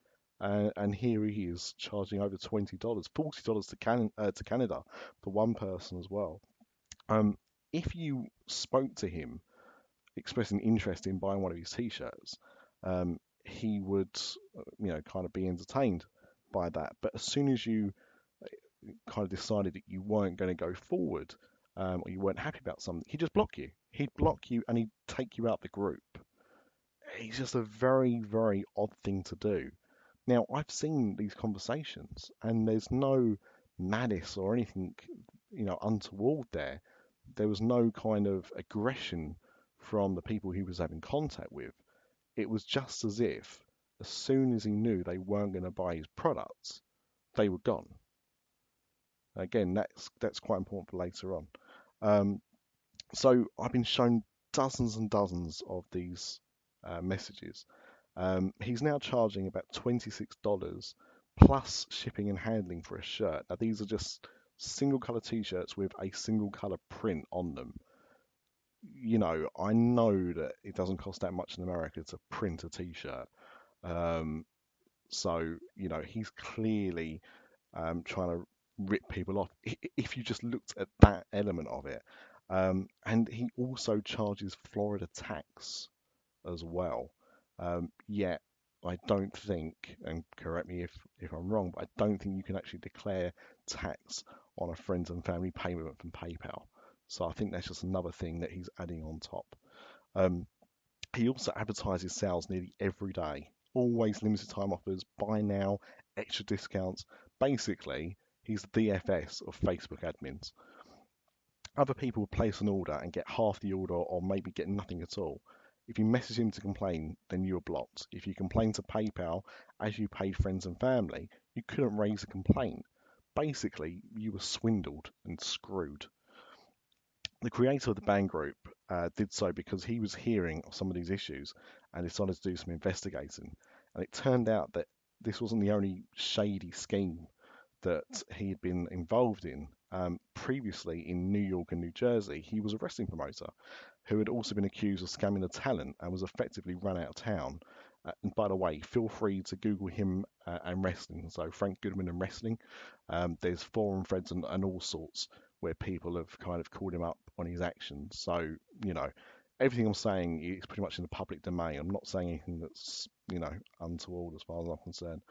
And here he is charging over $20, $40 to Canada for one person as well. If you spoke to him expressing interest in buying one of his T-shirts, he would, kind of be entertained by that. But as soon as you kind of decided that you weren't going to go forward, or you weren't happy about something, he'd just block you. He'd block you and he'd take you out the group. It's just a very, very odd thing to do. Now, I've seen these conversations, and there's no malice or anything, untoward there. There was no kind of aggression from the people he was having contact with. It was just as if, as soon as he knew they weren't going to buy his products, they were gone. Again, that's quite important for later on. So I've been shown dozens and dozens of these messages. He's now charging about $26 plus shipping and handling for a shirt. Now, these are just single colour T-shirts with a single colour print on them. I know that it doesn't cost that much in America to print a T-shirt. So, he's clearly trying to rip people off if you just looked at that element of it. And he also charges Florida tax as well. Yet I don't think, and correct me if I'm wrong, but I don't think you can actually declare tax on a friends and family payment from PayPal. So I think that's just another thing that he's adding on top. He also advertises sales nearly every day. Always limited time offers, buy now, extra discounts. Basically, he's the DFS of Facebook admins. Other people will place an order and get half the order or maybe get nothing at all. If you message him to complain, then you are blocked. If you complain to PayPal as you paid friends and family, you couldn't raise a complaint. Basically, you were swindled and screwed. The creator of the band group did so because he was hearing of some of these issues and decided to do some investigating. And it turned out that this wasn't the only shady scheme that he had been involved in. Previously in New York and New Jersey, he was a wrestling promoter who had also been accused of scamming the talent and was effectively run out of town. And by the way, feel free to Google him and wrestling. So Frank Goodman and wrestling. There's forum threads and all sorts where people have kind of called him up on his actions. So, everything I'm saying is pretty much in the public domain. I'm not saying anything that's, untoward as far as I'm concerned.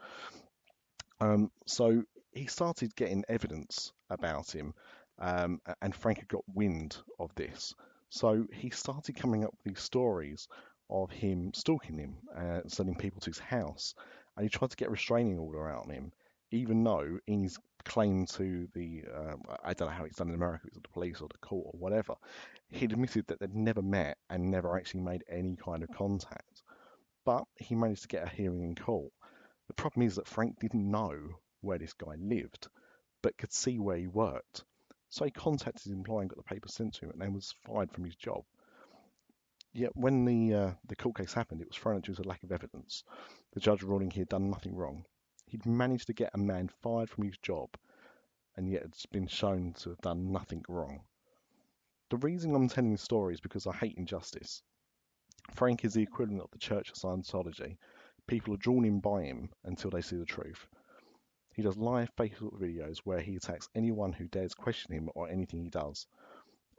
So he started getting evidence about him, and Frank had got wind of this. So he started coming up with these stories of him stalking him, sending people to his house, and he tried to get a restraining order out on him, even though in his claim to the, I don't know how it's done in America, it's the police or the court or whatever, he'd admitted that they'd never met and never actually made any kind of contact. But he managed to get a hearing in court. The problem is that Frank didn't know where this guy lived, but could see where he worked. So he contacted his employer and got the paper sent to him, and then was fired from his job. Yet when the court case happened, it was thrown out due to lack of evidence. The judge ruling he had done nothing wrong. He'd managed to get a man fired from his job, and yet it's been shown to have done nothing wrong. The reason I'm telling this story is because I hate injustice. Frank is the equivalent of the Church of Scientology. People are drawn in by him until they see the truth. He does live Facebook videos where he attacks anyone who dares question him or anything he does.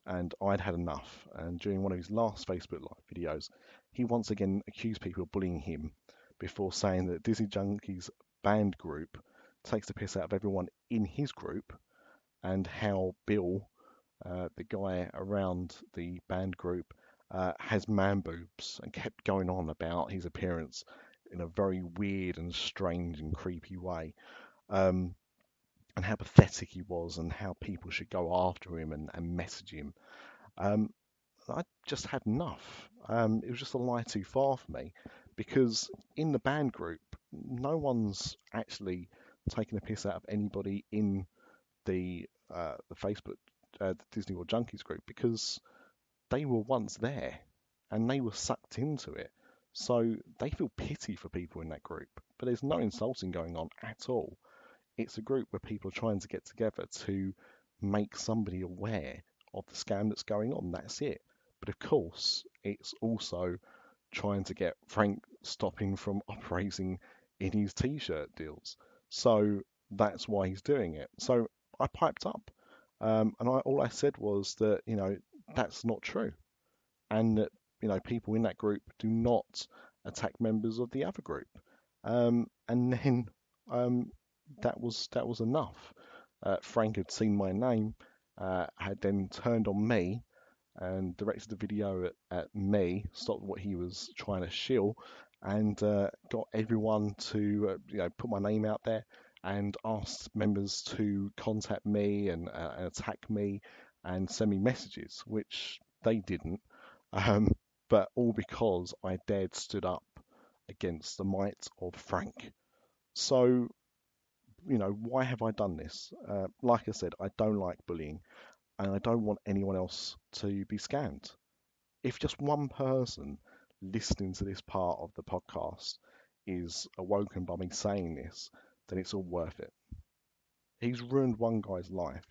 And I'd had enough. And during one of his last Facebook live videos, he once again accused people of bullying him before saying that Disney Junkies band group takes the piss out of everyone in his group and how Bill, the guy around the band group, has man boobs, and kept going on about his appearance in a very weird and strange and creepy way, and how pathetic he was, and how people should go after him and message him. I just had enough. It was just a lie too far for me, because in the band group, no one's actually taking a piss out of anybody in the Facebook the Disney World Junkies group, because they were once there and they were sucked into it. So they feel pity for people in that group, but there's no insulting going on at all. It's a group where people are trying to get together to make somebody aware of the scam that's going on. That's it. But of course, it's also trying to get Frank stopping from operating in his t-shirt deals. So that's why he's doing it. So I piped up, and all I said was that, that's not true, and that, people in that group do not attack members of the other group. And then that was enough. Frank had seen my name, had then turned on me and directed the video at me, stopped what he was trying to shill, and got everyone to put my name out there, and asked members to contact me and attack me and send me messages, which they didn't, but all because I dared stood up against the might of Frank. So, why have I done this? Like I said, I don't like bullying, and I don't want anyone else to be scammed. If just one person listening to this part of the podcast is awoken by me saying this, then it's all worth it. He's ruined one guy's life.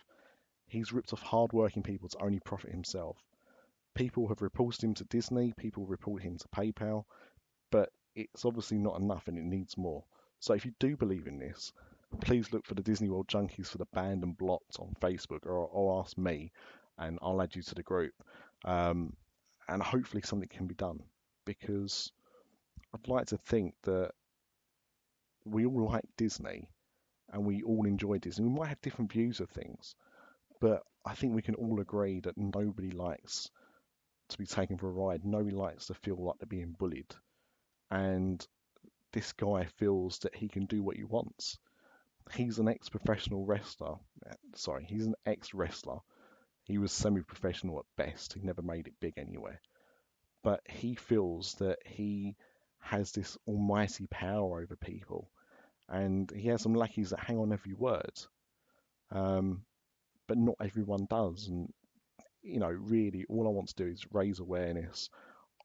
He's ripped off hard-working people to only profit himself. People have reported him to Disney, people report him to PayPal, but it's obviously not enough and it needs more. So if you do believe in this, please look for the Disney World Junkies for the Banned and Blocked on Facebook, or ask me and I'll add you to the group. And hopefully something can be done, because I'd like to think that we all like Disney and we all enjoy Disney. We might have different views of things, but I think we can all agree that nobody likes to be taken for a ride. Nobody likes to feel like they're being bullied. And this guy feels that he can do what he wants. He's an ex-professional wrestler. He's an ex-wrestler. He was semi-professional at best. He never made it big anywhere. But he feels that he has this almighty power over people. And he has some lackeys that hang on every word. But not everyone does. And, really, all I want to do is raise awareness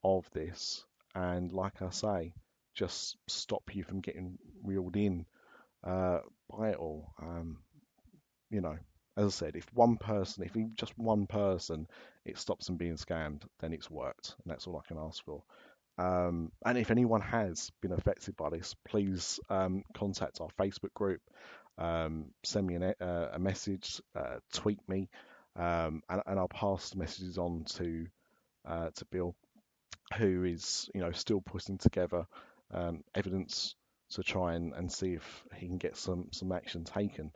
of this. And like I say, just stop you from getting reeled in by it all. As I said, if just one person, it stops them being scammed, then it's worked, and that's all I can ask for. And if anyone has been affected by this, please contact our Facebook group, send me a message, tweet me, and I'll pass the messages on to Bill, who is still putting together evidence to try and see if he can get some action taken.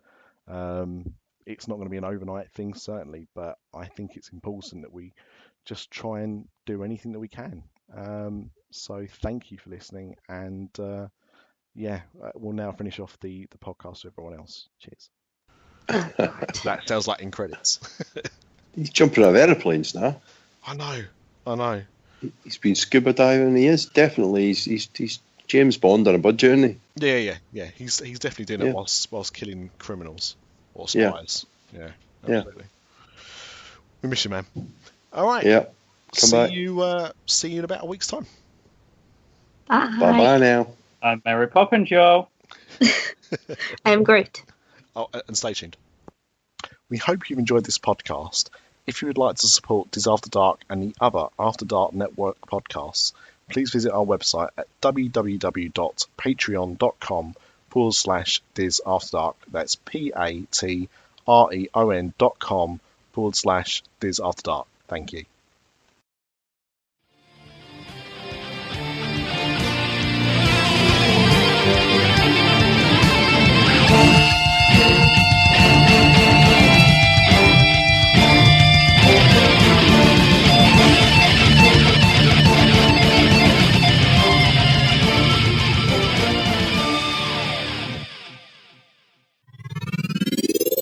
It's not going to be an overnight thing, certainly, but I think it's important that we just try and do anything that we can. So thank you for listening, and we'll now finish off the podcast with everyone else. Cheers. That sounds like in credits. He's jumping out of aeroplanes now. I know. He's been scuba diving. He is definitely. He's James Bond on a budget, isn't he? Yeah. He's definitely doing it whilst killing criminals or spies. Yeah, absolutely. Yeah. We miss you, man. All right. Yeah. Come See you in about a week's time. Bye. Bye now. I'm Mary Poppins, y'all. I'm Groot. Oh, and stay tuned. We hope you've enjoyed this podcast. If you would like to support Dis After Dark and the other After Dark Network podcasts, please visit our website at www.patreon.com/Dis After Dark. That's patreon.com/Dis After Dark. Thank you.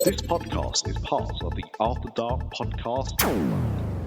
This podcast is part of the After Dark Podcast Network.